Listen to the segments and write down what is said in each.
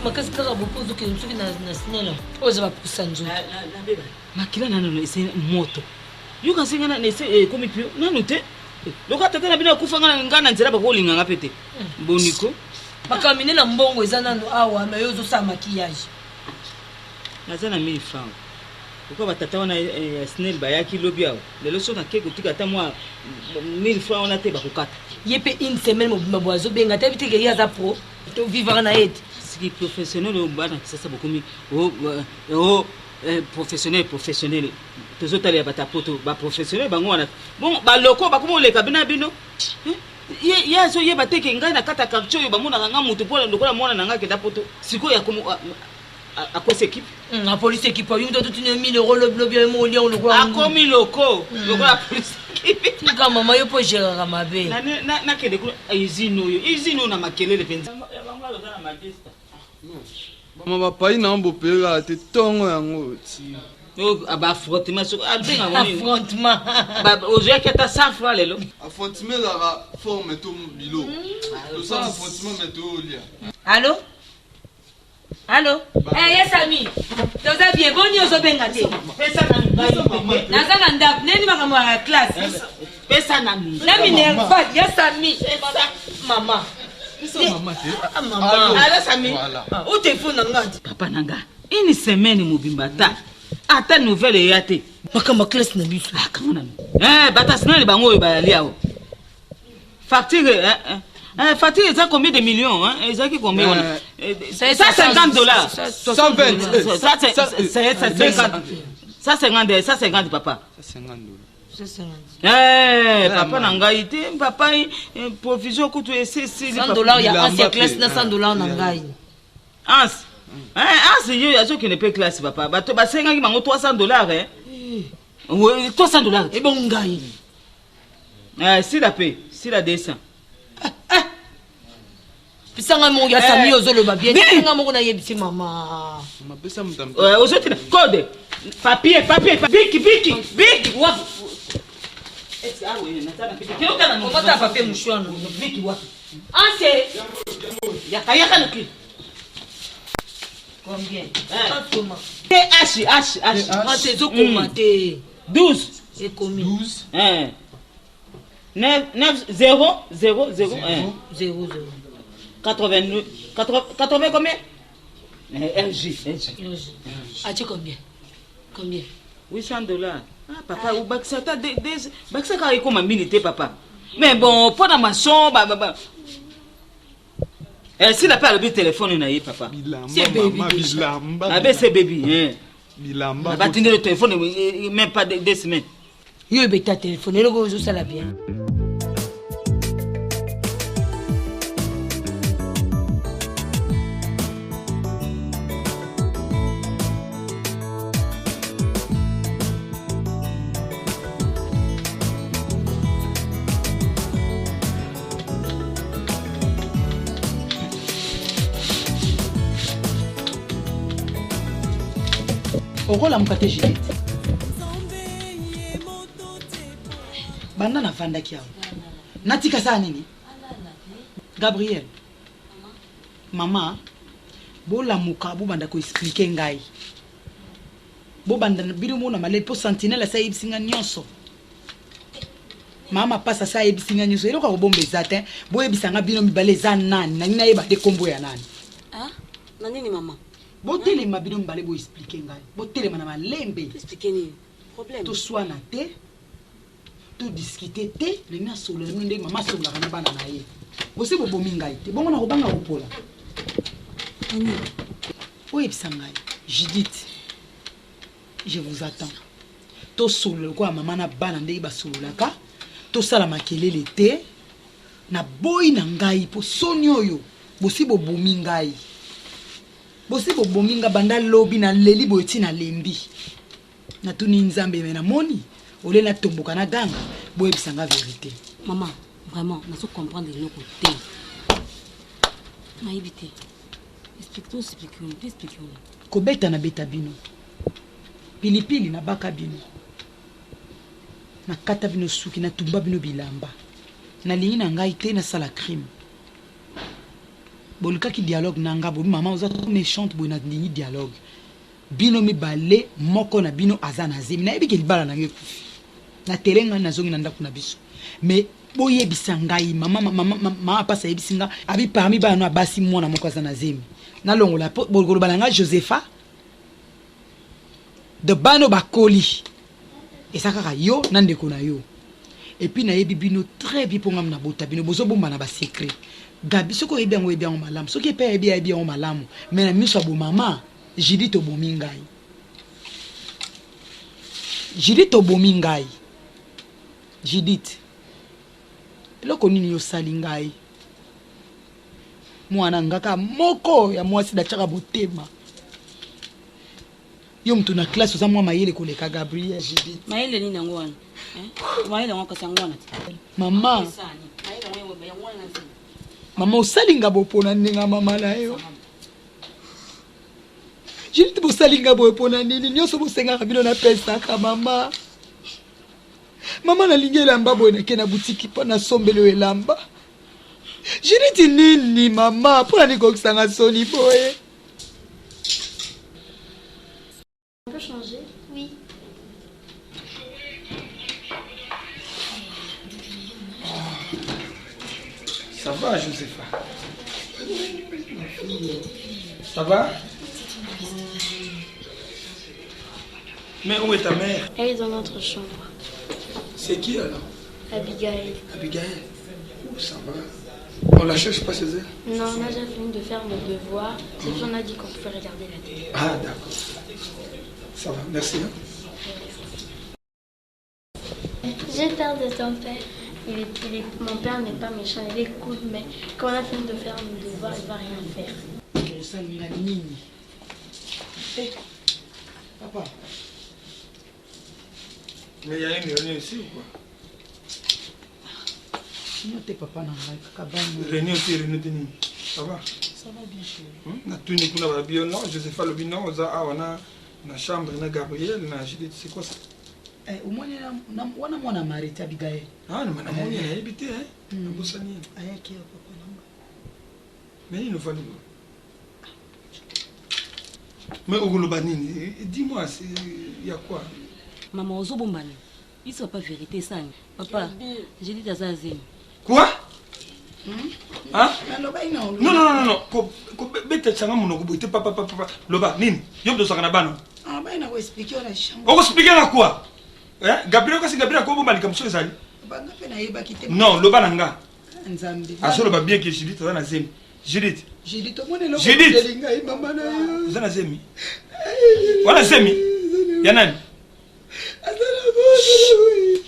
makasi kaka bopozo ke nsuki na sinela oza ba pusanzo makila nano ese moto yuka singana nese komi pio nano te loka tata na bina kufanga ngana nzela ba kolinga ngapete boniko bakamine na mbongo eza nano awa na yozo sa maquillage nazana 1000 francs pourquoi batata wana snell bayaki lobi awo lelo so na keko tika ta moi 1000 francs on a te bakokata yepe une semaine mobimba boazo benga ta biteke yaza pro to vivre na aide siki professionnel o bana sasa bokomi professionnel tozotali ya batapoto ba professionnel bango wana bon ba loko bakomo leka bina bino ye so ye bateke ngai na kata quartier yo bamona nga mutu pola ndokola mona nanga ke tapoto siko ya komo à quoi s'équipe la police équipe a eu toute 1000 euros le bien mon lion le a commis loco la police équipe tu quand maman yo po gérer ma bé na ke de izino na makelele penza mama pai na mbopela te tongo yango ti aba affrontement so abenga ngoni affrontement ba ozoya keta safra lelo affrontement la forme to bilo to ça affrontement meto lia Allô? Yes, ami. Toza bien boni ozo benga te. Pesa na ngai. Nazana ndap neni makamwa ya classe. Pesa na ngai. Na minerva, yes ami. Maman. Pesa maman te. Maman. Ala sami. Où te fous ngati? Papa nanga. Une semaine mobimbata. Ata nouvelle yate. Makama classe na biso. Kamona. Bata sina le bango yo ba lia o. Facture Fatih, ça combien de millions hein? Ça qui combien ça $150. 120. Ça 50 papa. $50. Papa nangai te papa provision kutu ese $100 ya ancien classe na $100 nangai. Yo azo qui ne peut classe papa. Bato ba senga ki bango $300 hein. Oui, $300. Et bon ngai. Si la paix, si la descend. Pisanga mo ya sami ozolo ba bien. Pisanga mo na yebisi mama. Mapesa mtam. Ozoti code. Papier. Biki. Wa. Comment t'as papier mouchoir non? Biki wa. Ante. Yaka no ki. Combien? Comment? H. Ante zo commenter. 12. Et combien? 12. 9 0 0 0 0 80 combien? RG. Ah, tu combien? $800. Papa, ou Baxata, Baxaka est comme un militaire, papa. Mais bon, pas dans ma chambre, si la parle du téléphone, papa. C'est baby. C'est baby. Bilamba. On va tenir le téléphone, même pas 2 semaines. Yo, il ta téléphone, le gros, ça la bien. Okola mukate Juliette. Banda na vanda kiao. Natika saa nini? Gabriel. Mama. Bola muka bo banda ko expliquer ngai. Bo banda bido mona male po sentinelle sa yebsinga nyonso. Mama pasa sa yebsinga nyonso. Eloko ko bombe zatin. Bo yebisanga bino mibale za nani. Na nina yeba te kombo ya nani. Nani mama? Bo tele mabino mbale bo expliquer ngai. Bo tele mana malembe. Expliquer ni problème. To soana te. To discuter te. Lena solo ndenge mama solo kana bana na ye. Bo se bo bomi ngai te. Bongo na ko banga ko pola. Nani? Oui, Psangai. Judith. Je vous attends. To solo ko mama na bana ndenge ba solo laka. To sala makelele te. Na boy na ngai po soni oyo. Bo si bo bomi ngai. Bosi bo bominga banda lobi na leli boyti na lembi. Na tuni nzambe mena moni. Ole na tomboka na ganga. Bo ebisanga vérité. Maman, vraiment, na so comprendre le côté. Na éviter. Explique-nous. Kobeta na beta bino. Pilipili na baka bino. Na kata bino suki na tumba bino bilamba. Na lingi na ngai te na sala crime. bolukaki dialogue nanga bo mama oza méchante bo na ndingi dialogue bino mibale moko na bino aza na zemi nayebi ke libala nange kufi na terenga nazongi na ndako na biso mais boyebisa ngai mama apasa yebisi nga abi parmi bano abasi mwana moko aza na zemi nalongola boloba na nga Josepha de bano bakoli eza kaka yo na ndeko na yo et puis nayebi bino très bien ponga na bota bino bozobomba na ba secret gabi soko yebi yango malamu soki pe yebi yango malamu mais na miso bo mama Judith obomi ngai Judith eloko nini yosali ngai mwana ngaka moko ya mwasi datiaka botema yo mtu na classe oza mwa mayele koleka Gabriel Judith mayele nini yango wana mayele yango kasi yango wana mama osalinga bopona ndenge mama na yo Judith bosalinga bopona nini nyonso bosengaka bino na pesaka mama nalingi elamba boye nake na butiki mpo nasombeli elamba Judith nini mama mpona nikokisanga soni boye. On peut changer? Oui. Ça va, Josepha? Ça va? Mais où est ta mère? Elle est dans notre chambre. C'est qui alors? Abigail. Abigail? Où ça va? On la cherche pas chez elle? Non, on a déjà fini de faire nos devoirs. C'est qu'on a dit qu'on pouvait regarder la télé. Ah, d'accord. Ça va, merci. Hein? J'ai peur de ton père. Mon père n'est pas méchant, il est cool, mais quand on a fini de faire nos devoirs, il ne va rien faire. Ça lui a mis. Hé, papa. Mais il y a une réunion ici ou quoi? Non, t'es papa, non, réunion aussi, réunion de Nini. Ça va? Ça va bien sûr. Na tout ni kuna babio non, Josepha le bino oza awana na chambre na Gabriel na Judith, c'est quoi ça? Au moins wana mwana marité Abigail. Ah, na mwana moni na habité hein. Na bosani. Ayaki papa nanga. Mais il nous va nous. Mais Ogoloba nini, dis-moi, il y a quoi? Maman ozobombani. Il soit pas vérité ça. Papa, j'ai dit à Zazine. Quoi? Hein? Non. Non. Ko bete tsanga monoko boite papa. Loba nini? Yob do sakana bana. Ah ba ina ko expliquer na chambre. On expliquer na quoi? Hein? Gabriel ko bomba likam so ezali. Ba nga pe na yeba kite. Non, loba nanga. Nzambe. Asolo ba bien que Judith na zemi. Judith to mone lo. Judith. Mama na yo. Zana zemi. Wala zemi. Ya nani?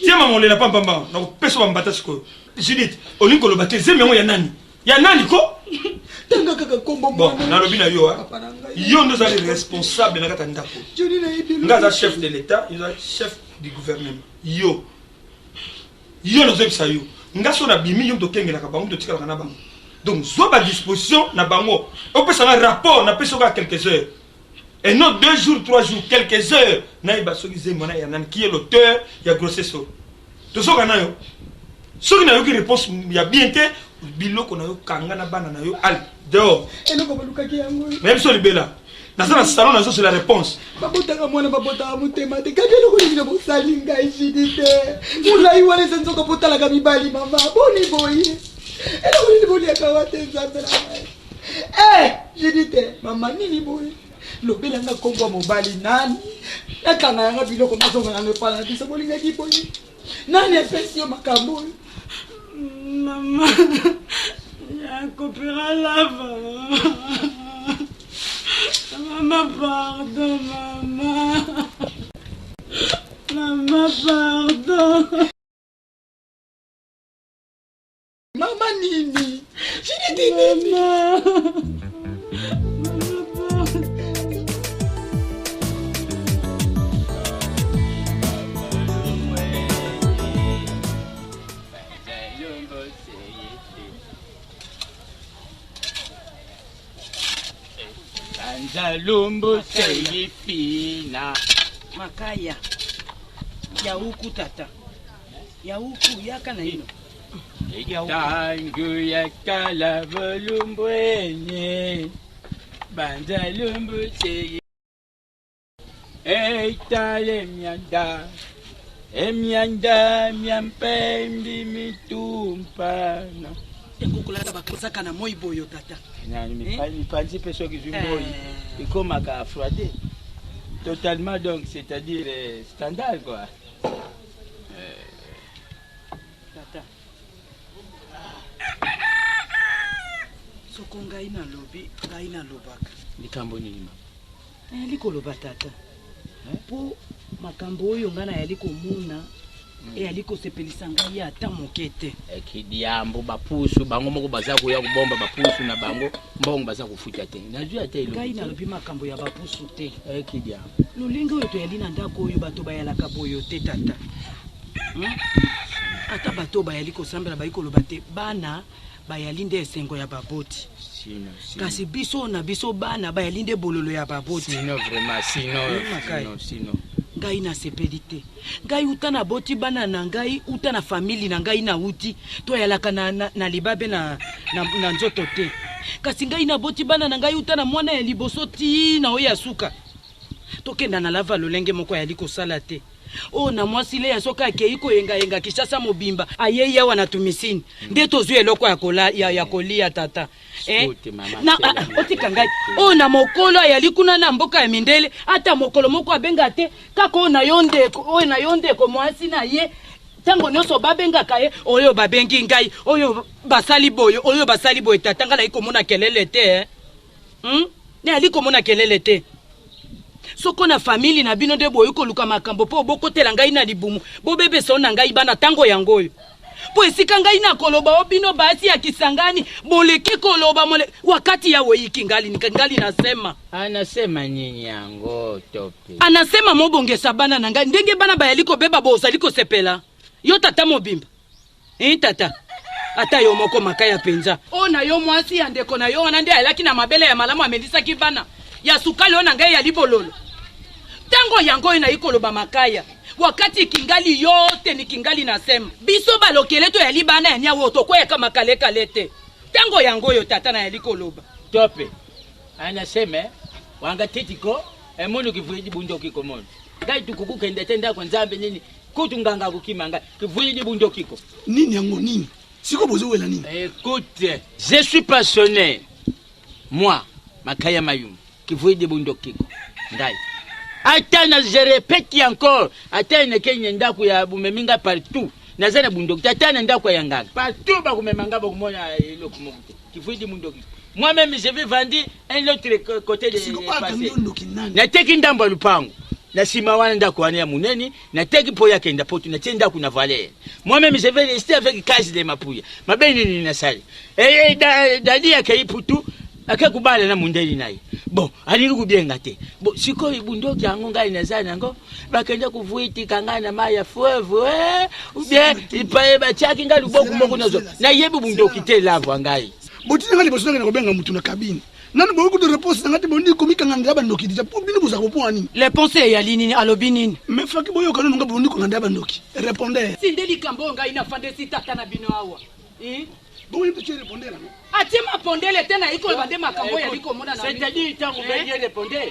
Tiens maman le la pamba na peso bambata siko. Judith, olingo lo batte zemi yango ya nani? Ya nani ko? Tanga kaka kombo bon, na lobi na yo ha. Yo ndo za responsable na kata ndako. Joni na yebi. Nga chef de l'état, il est chef du gouvernement. Yo no zebisa yo. Nga so na bimi yo to kengela ka bango to tikala na bango. Donc zo ba disposition na bango. On peut savoir rapport na peso ka quelques heures. Et non 2 jours, 3 jours, quelques heures. Naïba Sogize Mona Yanan, qui est l'auteur, il y a grossesse. Tout ça, on a eu. Ce qui n'a eu réponse, il y a bien été. Bilo qu'on a eu Kangana Banana, al dehors. Et nous, comme Luka qui a eu. Même sur le Bella. Dans un salon, on a sur la réponse. Babota mwana babota mutema te kabelo ko yina bosalinga ishidite. Mula iwale senzo ko bota la gamibali mama. Boni boy. Ela ko ni boli akawate nzambela. Jidite mama nini boy. Lobela nga kongwa mobali nani ekanga yanga biloko mazonga na ngepala biso bolinga kiponi nani espesio makambo mama ya kopera lava mama pardon mama pardon mama nini Jidite nini Zalumbu Selifina Makaya ya huku tata ya huku yaka na hino Tangu ya kala volumbwenye Banza lumbu seye Eitale mianda Emianda miampembi mitumpana ekokolaka bakozaka na moi boyo tata mipanzi mpe soki zwi moi ekomaka afroide totalement donc c'est-à-dire standard quoi tata soko ngai nalobi ngai nalobaka likambo nini ma nayali koloba tata mpo makambo oyo ngai nayali komona eyali kosepelisa ngai ata moke te kidiambo bapusu bango moko baza koya kobomba bapusu na bango mbongo baza kofuta te nazwi ata elo ngai nalobi makambo ya bapusu te kidiambo lolingi oyo toyali na ndako oyo bato bayalaka boyo te tata ata bato bayali kosambela bayi koloba te bana bayali nde esengo ya baboti kasi biso na biso bana bayali nde bololo ya baboti sino ngai nasepeli te ngai uta na boti bana na ngai uta na famili na ngai na uti toyalaka na libabe na nzoto te kasi ngai na boti bana na ngai uta na mwana ya liboso ti na oyo ya suka tokenda na lava lolenge moko yali kosala te o na mwasi le ya soka akei koyenga Kishasa mobimba aye yawa na tumisini nde tozwi eloko ya kolia tata otika ngai o na mokolo yali kuna na mboka ya mindele ata mokolo moko abenga te kaka o na yondeko mwasi na ye tango nyonso babengaka ye oyo babengi ngai oyo basali boyo tata ngala ikomona kelele te ne ali komona kelele te soko na famili na bino de boyo koluka makambo po bokotela ngai na libumu bobebe so na ngai bana tango yango oyo po esika ngai na koloba obino basi ya Kisangani boleki koloba wakati ya weiki ngali nasema anasema nini yango tope anasema mobongesa bana na ngai ndenge bana bayali kobeba bozali kosepela yo tata mobimba tata ata yo moko makaya penza ona yo mwasi ya ndeko na yo wana nde alaki na mabele ya malamu amelisaki bana ya sukali ona ngai ya libololo tango yango ina ikoloba makaya wakati kingali yote ni kingali nasema biso balokeleto ya libana ya nyawo tokoya kama kale te tango yango yo tata na ya likoloba tope anasema wanga titiko emunu kivuji bundoki komono ngai tukukuke ndetenda kwa nzambe nini kutunganga kukimanga kivuji bundoki ko nini yango nini siko bozo wela nini écoute je suis passionné moi makaya mayum kivuji bundoki ko ngai atana je répète encore atana kenya ndaku ya bumeminga partout nazana bundoki atana ndaku ya nganga partout ba kumemanga ba kumona eloko mokuti kivuji bundoki moi-même je vais vendre un autre côté de passé na teki ndambo lupango na sima wana ndako wana ya muneni na teki po yake nda potu na tenda kuna valer moi-même je vais rester avec case de mapuya mabeni ni nasali dadi yake iputu akakubala na mundeli naye bon ali kubienga te bon siko ibundoki yango ngai nazana ngo bakenda kuvuiti kangana maya fuevu bien ipaye bachaki ngali boku moko nazo na yebu bundoki te lavo ngai botina ngali bosonga na kobenga mutu na kabine nani boku de réponse ngati bondi komika nganda bandoki dija pour bino boza kopona nini réponse ya lini alobi nini me faki boyo kana nga bondi ko nganda bandoki répondeur sindeli kambo ngai na fande sitata na bino awa bon il peut répondre là atima pondele tena iko bande makambo ya liko mona na c'est-à-dire tango bengi répondeur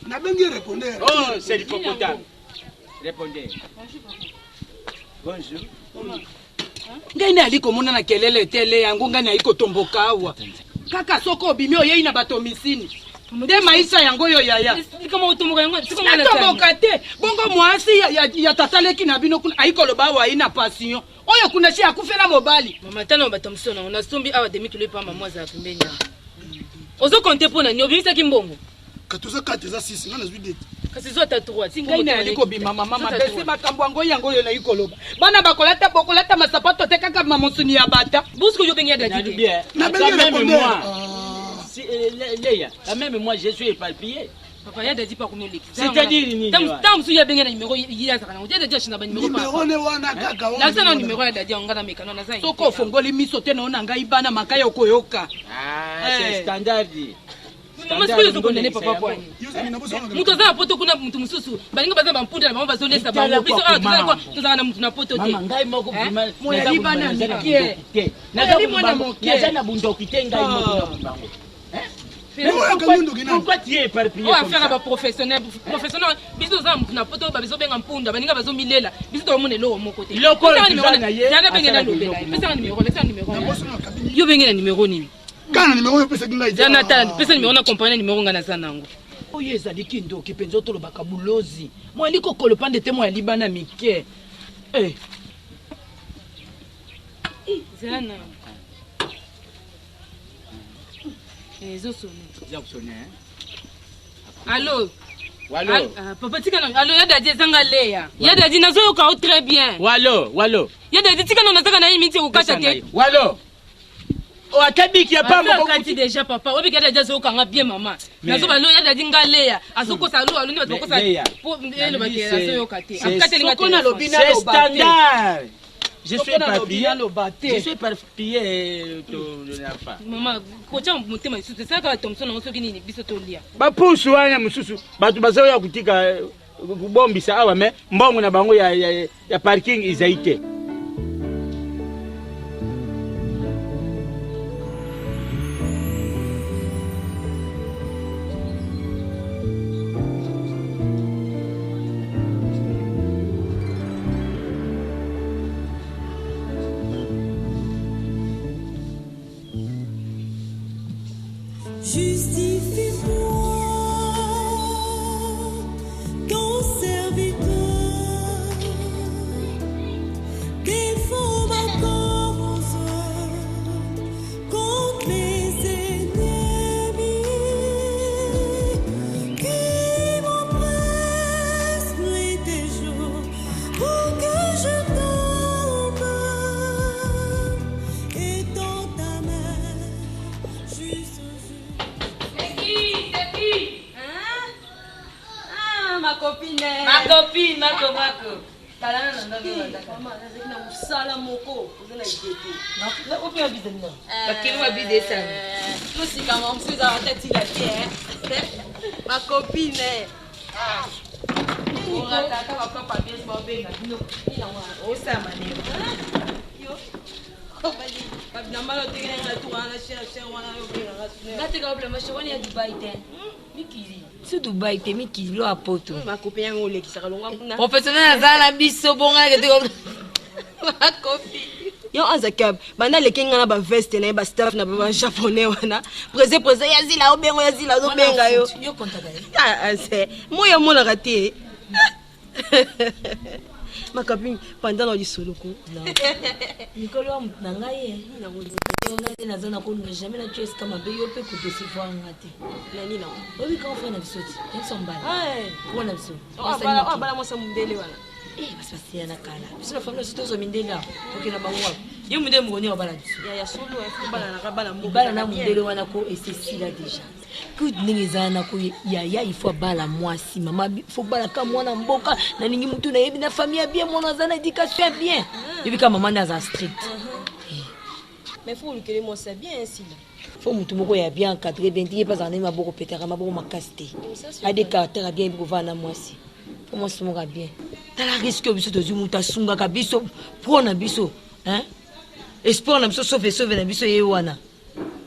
na bengi répondeur oh c'est l'hippopotame répondeur bonjour ngai na liko mona na kelele tele yango ngai na iko tomboka awa kaka soko obimi oyei na bato misini nde maisha yango yo yaya kama utomboka yango tomboka te bongo mwasi ya tataleki na bino kuna aiko loba wa ina passion oyo kuna shi akufela mobali mama tana batamsona ona sombi awa demi kilo pa mama za pembenya ozo compter pona nyo bimisa kimbongo katuza 4 za 6 ngana zwi kasi zo ta 3 singai na liko bima mama bese makambo yango yango yo na ikoloba bana bakolata bokolata masapato te kaka mamosuni ya bata busko yo bengi dadi na bengi répondeur si Léa même moi je suis éparpillé papa ya dadi pa kumeli c'est-à-dire nini tam su ya bengi na numéro ya zakana on dadi china ba numéro numéro ne wana kaka la sana numéro ya dadi ngana mekano na sai soko fongoli miso te na ngai bana makaya okoyoka c'est standard Mama siko yozo kondene papa kwa ni. Mutu za poto kuna mutu mususu. Balinga baza bampunda na mama bazolesa bango. Biso tuzala kwa tuzala na mutu na poto te. Mama ngai moko bima. Moya libana mikie. Na mwana mokie. Na na bundoki te ngai moko na bango. Pourquoi tu es éparpillé comme ça? On va faire un professionnel. Professionnel. Biso za mutu na poto babiso benga mpunda. Balinga bazo milela. Biso to mone lo mo côté. Loko na ye. Jana bengena lobela. Pesa numéro, pesa numéro. Yo bengena numéro nini? Kana numéro yo pesa kinga ita. Jonathan, pesa numéro na compagnie numéro ngana sana ngo. Oyo ezali kindo kipenzo to lobaka bulozi. Moi liko kolopande te moi libana mike. Eh. Zana. Ezo sonné. Za sonné hein. Allô. Wallo. Papa tika na allô ya dadi zanga leya. Ya dadi nazo yoka très bien. Wallo. Ya dadi tika na nataka na hii miti ukata te. Wallo. O atabiki ya pamba ko kati déjà papa. Obi kada jazo kanga bien mama. Nazo ba lo ya dadi ngaleya. Asoko salo alo ni batoko sa. Po ndelo ba te nazo yoka te. Akate linga te. C'est standard. Je suis éparpillé Maman, kocha mutema isusu saka Thompson na soki nini biso tolia. Ba pusu wana mususu batu bazo ya kutika kubombisa awa me mbongo na bango ya parking izaite. Ma copine. Si Dubaï te mikili lo apoto. Ma copine yango lekisaka longa kuna. Professionnel azala biso bonga ke te ko. Ma copine. Yo azaka bana lekenga na ba veste na ba staff na ba japonais wana. Prese yazila obengo yazila zo benga yo. Yo kontaka. Ah c'est moya mona raté. Ma copine pendant dans du solo ko. Non. Nikolo na ngai na ngoli. On a zona ko ne jamais na tuer kama be yo pe ko te voir ngate. Nani na. Obi ka ofana bisoti. Nso mbala. Ah. Ko na biso. Bala mo sa mundele wana. Parce que c'est na kala. Biso na famille surtout zo mindela. OK na bango. Yo mundele mngoni wa bala biso. Ya solo bala na bala mbo. Bala na mundele wana ko et c'est si là déjà. Que ningezana ko ya il faut bala mwasi mama faut bala ka mwana mboka na ningi mutu na yebi na famille bien mwana zana éducation bien. Yebi ka maman na za strict. Mais faut que moi c'est bien ainsi là. Faut mutu moko ya bien encadré bien dit pas en maboko petera maboko makasté. A des caractères bien pour vana mwasi. Pour moi c'est moko bien. Tala risque biso to muta sunga ka biso prona biso, hein? Espoir na biso sauver na biso yewana.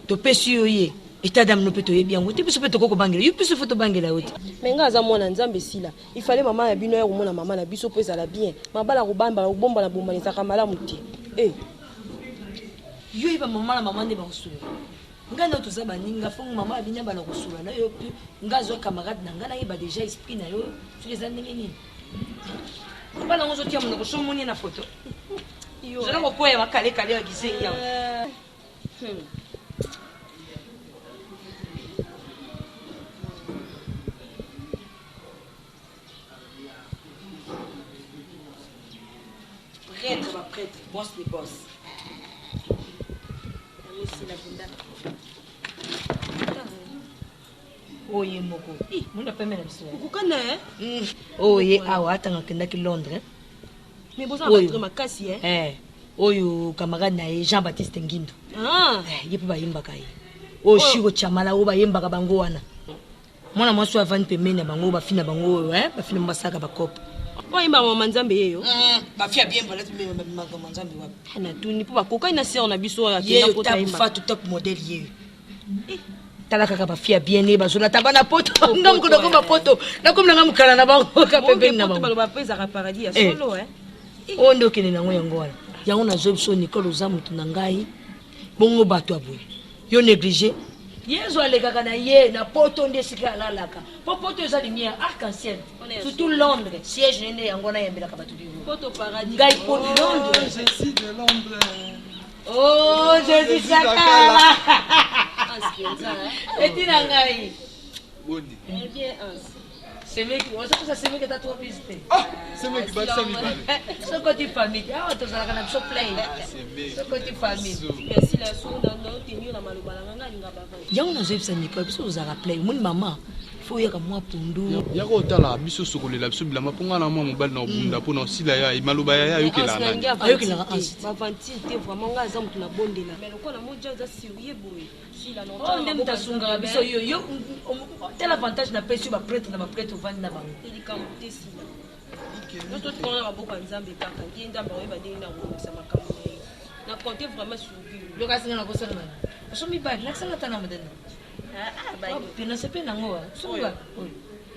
To pesi yoye. État d'âme no peto yebi yango te biso peto koko bangela. Yo biso photo bangela yote. Mais nga za mwana nzambe sila. Il fallait maman ya bino ya komona maman na biso pesa la bien. Mabala robamba bomba la bomba nisaka malamu te. Eh. Yo iba maman nde ba kusula. Nga na to za baninga fo maman abinya bana kusula na yo pe nga zo camarade na nga na iba déjà esprit na yo. Tu les années nini? Bana ngozo tia mona ko somoni na photo. Yo. Je na ko koya makale kale ya gisengi ya. Prêtre, boss les boss. Oye moko. Muna pemela biso. Ukukana Oye awa atanga kenda ki Londres. Mais bosa ba makasi Oyo camarade na Jean-Baptiste Ngindo. Ah, yepe ba yimba kai. o shiko chamala o bayembaka bango wana mwana mwasi avani pembeni ya bango bafina bango bafina mbasaka bakopo oyimba mama nzambe yeyo bafia bien balati mama nzambe wapi na tuni po bakoka ina sœur na biso ya kina ko taimba top model yeyo tala kaka bafia bien ne bazola tabana poto ngam ko ndako poto nakomna ngam kala na bango ka pembeni na bango baloba pesa ka paradis ya solo o ndo kene nango yango wana yango na zobso Nicole ozamu tunangai bongo bato aboye yo négligé yezo alekaka na ye na poto nde sika alalaka po poto eza lumière arc-en-ciel surtout Londres siège nene yango na yembelaka bato bivo poto paradis ngai po Londres je suis de Londres oh je suis sakala etina ngai boni bien c'est mec ça c'est mec ta trop visité c'est mec ba ça mi bale ce côté famille ah to zala kana so play ce côté famille merci la so na no tenir na maloba na nga baba yango na zepsa Nicole biso zala play mon maman faut yaka moi pundu yako tala biso sokolela biso bilama ponga na mwa mobali na obunda pona osila ya maloba ya yokela na ayokela ba vantil te vraiment nga za mutu na bondela mais lokola moja za sérieux boy sila no oh ndem tasunga biso yo tel avantage na pesi ba prêtre na ba prêtre vandi na bango elikamute sila noto tukona maboka nzambe kaka ndiye nzambe oyeba ndenge na ngomisa makambo na compter vraiment sur lui lokasinga na kosala na so mi bag nakisanga tana madena ba pena sepe nango sunga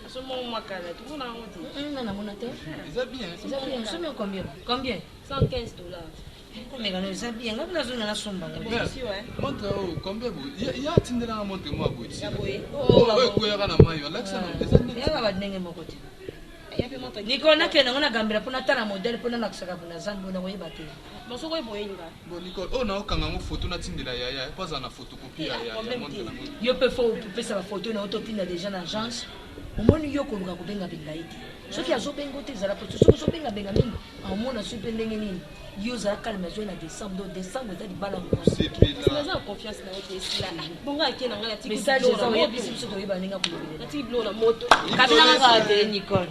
so mo makala tu na ngoti na mona te c'est bien so mi combien $115 mais quand ça bien ngam na zona na somba montre combien vous il y a tindela na montre moi boy oh ko ya kana mayo Alexa ya ba ndenge moko te niko na kena ngona gambira pona tana model pona na kusaka kuna zango na koyeba te mosoko eboyenga bon Nicole oh na okanga mo photo na tindela ya pas na photocopie ya montre na yo pe fo pesa ba photo na autopina déjà na agence omoni yo koluka kobenga benga ite soki azobenga te zala poto soki ozobenga benga mingi amona soki ndenge nini yo zala calme zo na décembre eza libala na confiance na yote sila bonga akena ngala tiki message za oyebisi biso toyeba ndenge kolobela na tiki blow na moto kabila ngaka te Nicole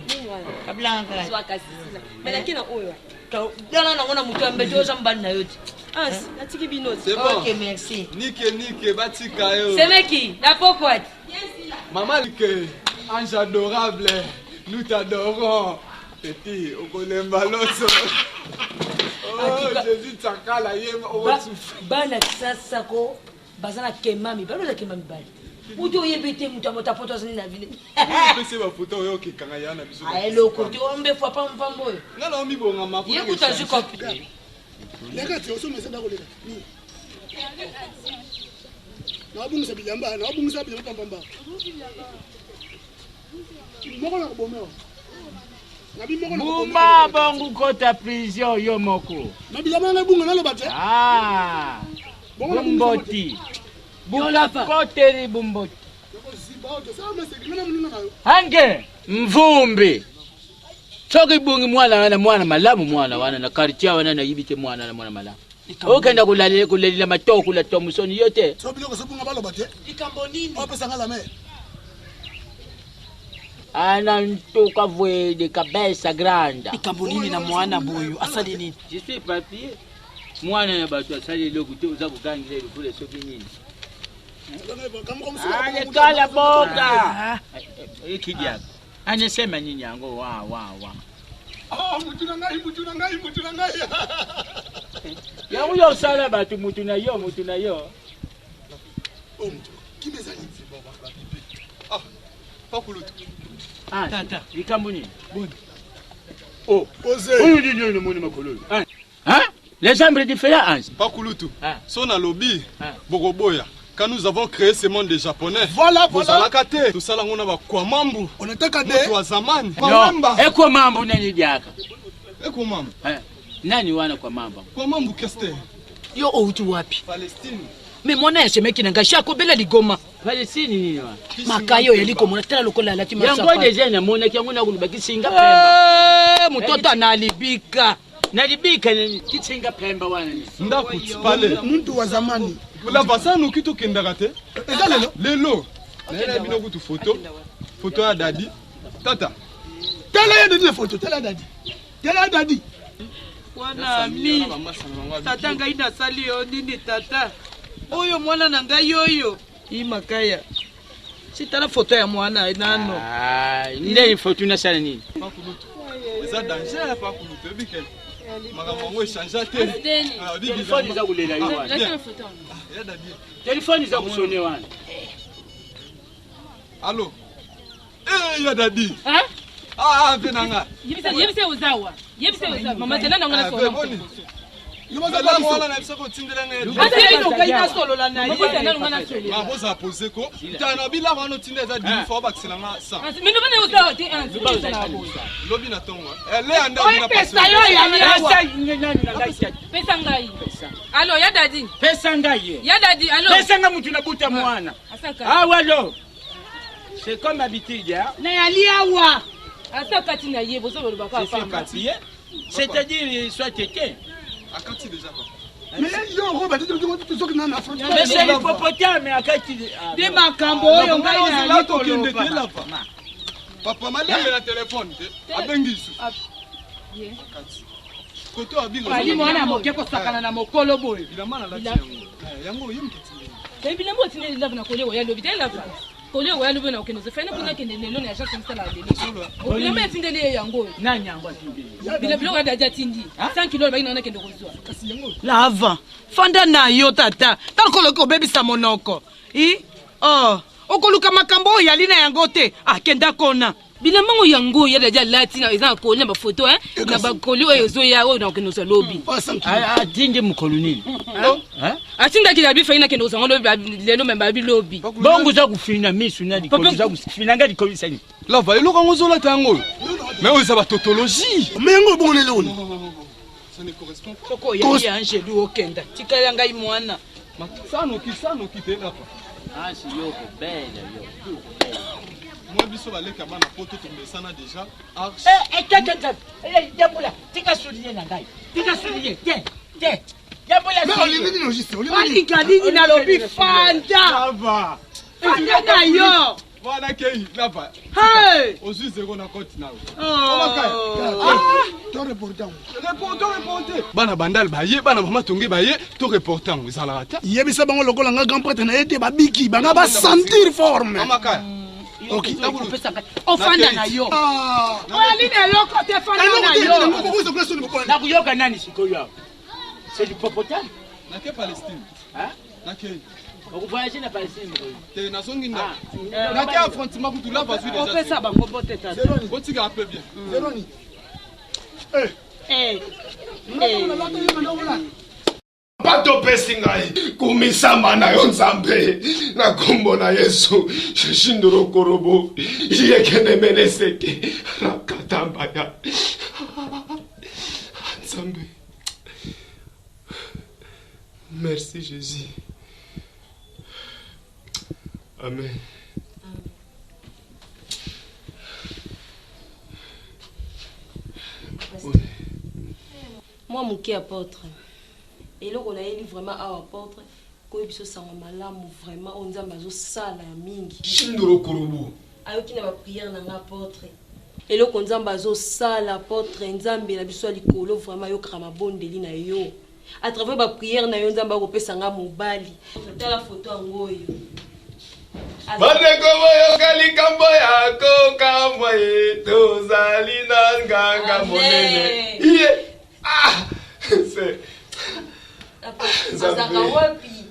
kabila ngaka so akasisila mais lakina oyo dona na ngona mutu ambe to jambani na yote na tiki bino c'est bon OK merci nike batika yo c'est meki na popote maman Nike ange adorable nous t'adorons petit okolemba loso oh Jésus tsakala yema bana sasa ko bazana kemami baloza kemami bali mutu oyebete mutu amota photo azani na vile pese ba photo oyo kikanga yana biso ay loko ti ombe fwa pa mpambo oyo ngala omi bonga mafu ye kutazi kopi leka ti oso mesa ndako leka na wabungisa bilamba na wabungisa bilamba pampamba moko na kubomeo buma bongo kota prison yo moko na bilamba nga bunga naloba te bumboti bukakoteri bumboti hange mvumbi soki bungi mwana malamu mwana wana na quartier wana na yibite mwana na mwana malamu okenda kulalila matoko la tomusoni yote so biloko so bunga baloba te ikambo nini opesa ngala me ana ntoka vwede kabesa granda ikambo nini na mwana boyo asali nini je suis papier mwana na bato asali loko te uza kugangile lukule soki nini kala boga ikijaka anasema nini yango wa mutu na ngai yango yo sala bato mutu na yo oh kimezali pakulutu tata ikambo nini boni oh oyo nini no moni makolo les chambres différentes pakulutu so na lobby bokoboya quand nous avons créé ce monde des japonais voilà kate tout ça là on a quoi mambu on était cadé wa zamani eko mambu nani diaka eko mambu nani wana kwa mambu keste yo outu wapi Palestine mais mwana yasemeki na ngashi akobela ligoma Palestine nini wa makayo yaliko mona tala lokola lati masapa yango deja na mona kyango na kulubaki singa pemba mutota analibika kitsinga pemba wana ndakuti pale muntu wa zamani la basanu kitu kendaka te eza lelo na bino kutu photo ya dadi tata tala ya dadi photo tala dadi wana mi tata ngai nasali yo nini tata oyo mwana na ngai oyo hii makaya sitala photo ya mwana nano nde photo na sana nini eza danger pa kuluto bikele makambo ngo échanger te telefone za kulela yo wana ya dadi telefone za kusone wana allo ya dadi venanga yebise uzawa mama tena ngona solo boza pose ko tana bila wana tinda eza dimi fo bakiselanga sa mino bana uzawa ti lobi na tongo le anda na pesa yo ya pesa ngai allo ya dadi pesa ngai ya dadi allo pesa nga mtu nabuta mwana walo c'est comme habitude na yaliawa asaka tina yebo so lobaka famba c'est-à-dire soit quelqu'un akati déjà quoi mais yo roba tu soki na na France mais c'est l'hippopotame akati de makambo oyo ngai na la to kende te la papa maleme na téléphone te abengisu akati koto abilo ali mwana moke ko sakana na mokolo boye bilamana la yango yimkiti ebile mo tine love na koleo ya lobi te love koleo ya lobi na okenozo fena kuna kende lelo na chance msala la dele koleo me tindele yango na nyangwa tindele bile bilo ga daja tindi 100 kilo ba ina kende kozwa kasi yango lava fanda na yo tata talkolo ko bebisa monoko okoluka makambo oyo yali na yango te akenda kona bila mango yango ya daja lati na eza koleo ba photo na ba koleo ezo ya oyo na okenozo lobi atinde mukolonini atinda kila bi faina kendo zango lobi lelo memba bi lobi bongo za kufina misu na dikolo za kufina ngadi ko bisani lava eloko ngozola tango mais oyo za ba tautologie mengo bongo lelo ça ne correspond pas soko ya angelu okenda tikala ngai mwana sano ki te là si yo ko belle yo moi biso baleka bana poto tomesana déjà yabula tika soulier na ngai tika soulier tiens yabula mais olingi no juste olingi kalini na lobi fanda fanda na yo voilà kei lava hey ozu zero na compte na to reportant bana bandal baye bana mama tonge baye to reportant ezala ata yebisa bango lokola nga grand prêtre na yete babiki banga ba sentir forme amaka ok ofanda na yo oyaline eloko te fanda na yo nakuyoka nani sikoyo c'est du popotame na ke Palestine na ke voyager na Palestine te na songi na ke affrontement kutu la vasu déjà opesa bango bote tata botika un peu bien zeroni pato pesi ngai kumisama na yo nzambe na kombo na Yesu shindoro korobo yekene meneseke rakatamba ya nzambe. Merci Jésus. Amen. Moi, mon qui apôtre. Et là, on a élu vraiment à apôtre. Quand il s'en malamu vraiment, on a mazo sala mingi. Shindoro korobo. Ayo qui n'a pas prière dans l'apôtre. Et là, on a mazo sala apôtre. Nzambe na biso likolo vraiment yo krama bondeli na yo. À travers ma prière na yo nzamba ko pesa nga mobali. Tata la photo ngoyo. Bandeko boyo kalikambo yako kama yeto zalina nganga monene. Iye. C'est Azaka wapi?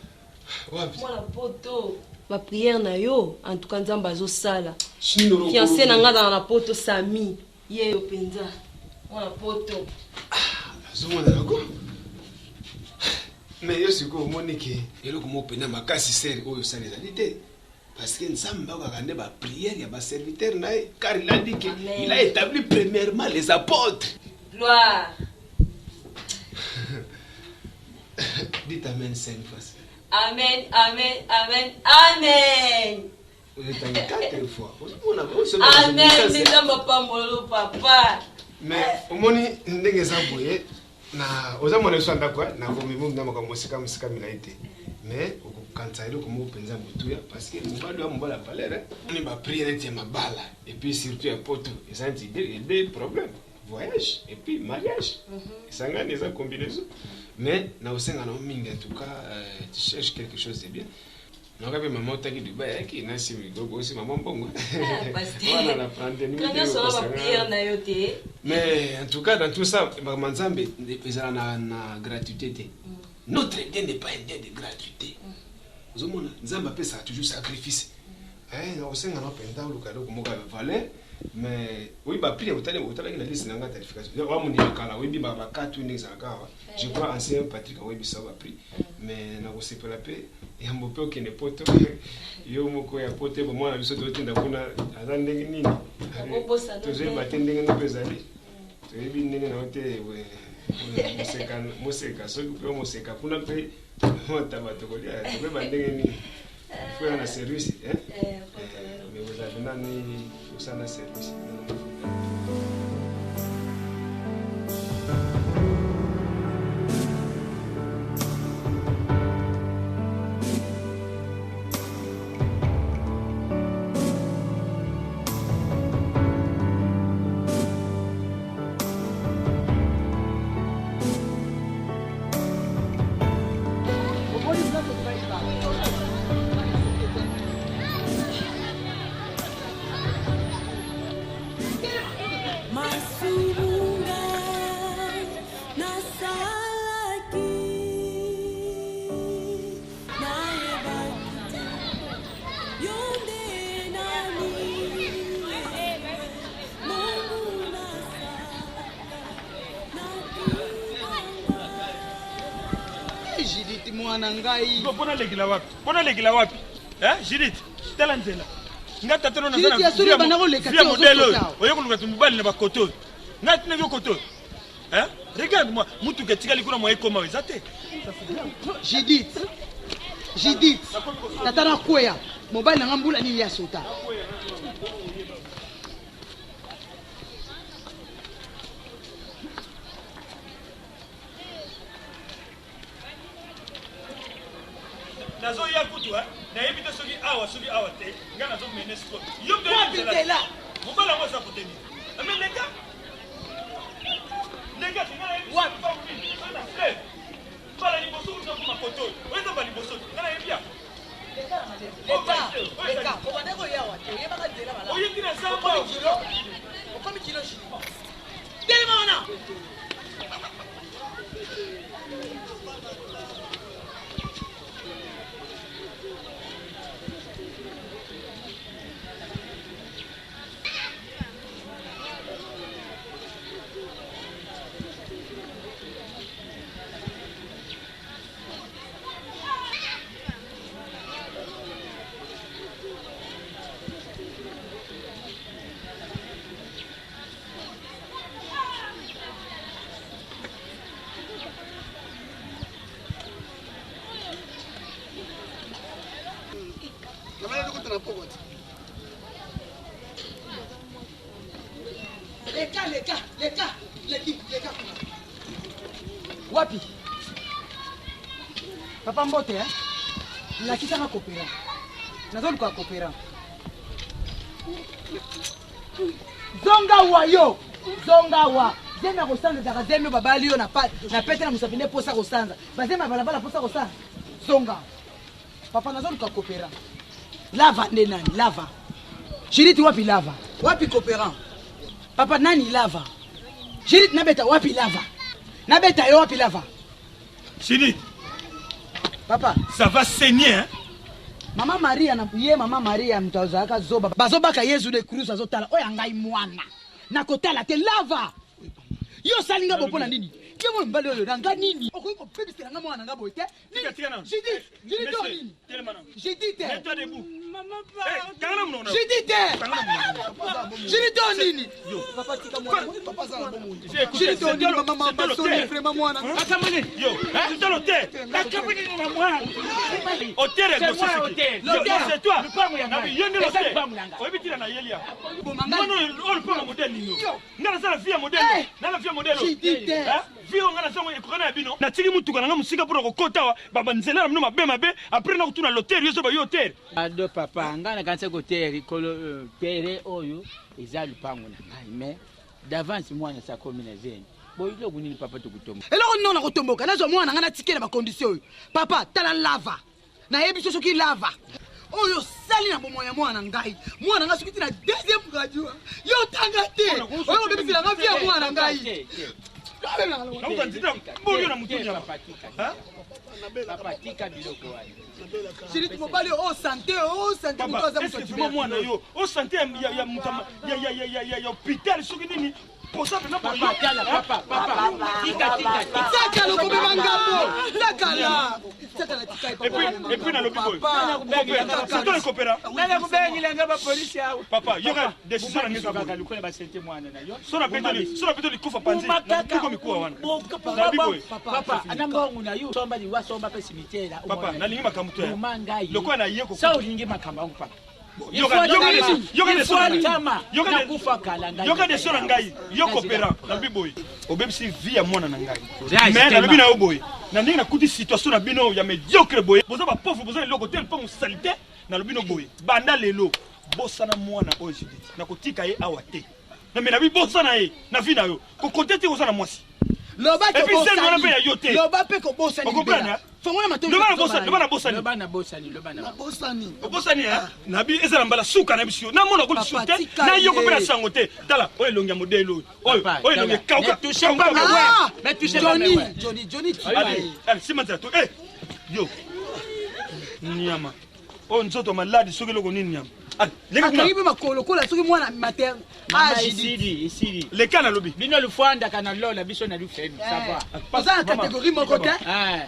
Moi la poto. Ma prière na yo en tout cas nzamba zo sala. Qui enseigne nga dans la poto Sami. Ye yo penza. Moi la poto. Zomona nako. Mais yo siko monike eloko mo pena makasi seri oyo sala ezalité. Parce que Nzamba a ba prière ya ba serviteur nae car il a dit que il a établi premièrement les apôtres. Gloire. Dites amen 5 fois. Amen, amen, amen, amen. Vous êtes en 4 fois. Amen, Nzamba pambolo papa. Mais omoni ndenge zaboye na ozamona swanda kwa na vomivu ndama kwa musika milaite. Mais quand ça est là comme penza mutuya parce que mbalo ya mbala valere ni ba prière de mabala et puis surtout un pote ils ont dit des problèmes voyage et puis mariage ça gagne des combinaisons mais na osenga na mingi en tout cas tu cherches quelque chose de bien nakape mama otaki Dubai aki nasi migogo aussi maman bongo voilà la prendre ni mais en tout cas dans tout ça manzambe ezala na gratuité. Notre Dieu n'est pas un Dieu de gratuité. Zomona nzamba pesa toujours sacrifice. Na osenga na penda lukalo kumoka valeur mais oui ba prix otale na liste nanga tarification. Wa muni kala oui ba 4 ni sakawa. Je crois ancien Patrick oui ça va prix mais na kosepela pe ya mbope okende poto yo moko ya pote bo mwana biso totinda kuna azandenge nini. Toujours batendenge na pesali. Toyebi ndenge na hotel we Moseka, soki pe moseka kuna pe motaba tokolia tobe bandenge ni faut na service mais vous avez nani usana service. Judith mwana ngai. Bona legila wapi? Bona legila wapi? Judith, tala nzela. Ngata tano na sana. Judith ya bana ko leka tio zo. Oyo ko luka tumubali na bakoto. Ngati na koto. Regarde-moi, mutu ketika likuna mwa ekoma wezate. Judith. Tatana koya. Mobile na ngambula ni ya sota. Nazo ya kutu na yebite soki awa te ngana zo menesko yo de la mobala mo sa koteni mais les gars ngana yebi wa pa uni ana frère bala ni boso zo kuma koto wezo bali boso ngana yebia Eka obandeko yawa te yebaka dela bala oyi kina samba okomi kilo shi dele mana Leka. Wapi? Papa Mbote nakisa na kopera. Nazolu kwa kopera. Zonga wa. Zema kosanza daga zeme babali yo na pete na musafine posa kosanza. Bazema balabala posa kosanza. Zonga. Papa nazolu kwa kopera. Lava nde nani? Lava. Shiriti wapi lava? Wapi kopera? Papa nani lava? Shiriti nabeta wapi lava? Nabeta yo wapi lava? Shiriti. Papa. Ça va saigner hein? Mama Maria mtazaka zoba. Bazobaka Yesu de Cruz azotala. Oya ngai mwana. Nakotala te lava. Yo salinga bopona nini? Kemo mbale oyo nanga nini? Okoyiko pebisela nga mwana ngabo ete. Jidit to nini? Jidit. Mets-toi debout. Maman pa. Jidit to nini? Papa tika mwana. Papa za bomo. Jidit to nini mama basoni vraiment mwana. Akamane. Yo, tu te l'hôtel. Akamane na mwana. Hôtel est hôtel. C'est toi. Yende l'hôtel. Oyebitila na yelia. Mwana on pas modèle nini? Ngana sala fia modèle. Nala fia modèle. Jidit. Vio ngana songo ekokana ya bino na tiki mutu kana musika pour kokota wa baba nzela na mino mabe après na kutuna l'hôtel yo so ba hotel ado papa ngana kanse ko terre kolo pere oyo eza lupango na ngai mais d'avance mwana sa commune zeni boyilo kunini papa to kutomba eloko nona kotomboka nazo mwana ngana tikela ba condition oyo papa tala nayebi so soki lava oyo sali na bomo ya mwana ngai mwana nga soki tina deuxième radio yo tanga te oyo bebisela nga via mwana ngai Chiriti mobali o santé mutoza mutoza mwana yo o santé ya hôpital soki nini posa pena papa tika saka loko beba ngambo saka la et puis na lobi boy c'est toi coopéra nana kubengile ngaba police yawo papa yoka décision na ngeza baka lukola ba santé mwana na yo sona peto likufa panzi ndiko mikuwa wana papa anambongo na yo somba ni wasomba pe cimetière papa nalingi makambo to ya lokola na yeko sa ulingi makambo yangu papa yoka de sona ngai yoko opéra na biboy obebisi vie ya mwana na ngai mais na lobi na yo boy na ndenge nakuti situation na bino ya médiocre boy boza ba pauvre boza eloko te mpo musalité na lobi no boy banda lelo bosana mwana oyo Judith na kotika ye awa te na me na bi bosana ye na vie na yo kokote te kozana mwasi loba te bosani loba pe ko bosani okopana fongola mato loba na bosani na bi ezala mbala suka na bisio na mona ko bisio te na yoko pe na sango te tala oyo longia modelo oyo longia kauka touche pas mais touche pas Johnny allez simanta to yo nyama o nzoto maladi soki loko nini nyama akaibe makolo kola soki mwana mater isidi le kana lobi bino lufanda kana lola biso na lufeni ça va pasa catégorie moko te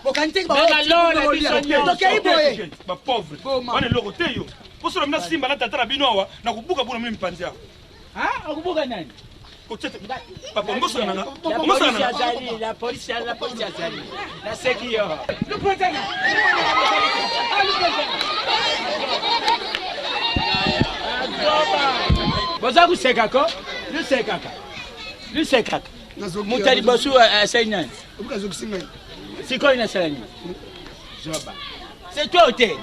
bokanite ba lola biso tokei boye ba pauvre wana loko te yo poso na simba na tata bino awa na kubuka buna mimi mpanzi yao akubuka nani papa ngosa nanga la police azali la sekio boza kusekako lusekaka mutali bosu asainani sikoyo nasala nini zoba c'est toi ote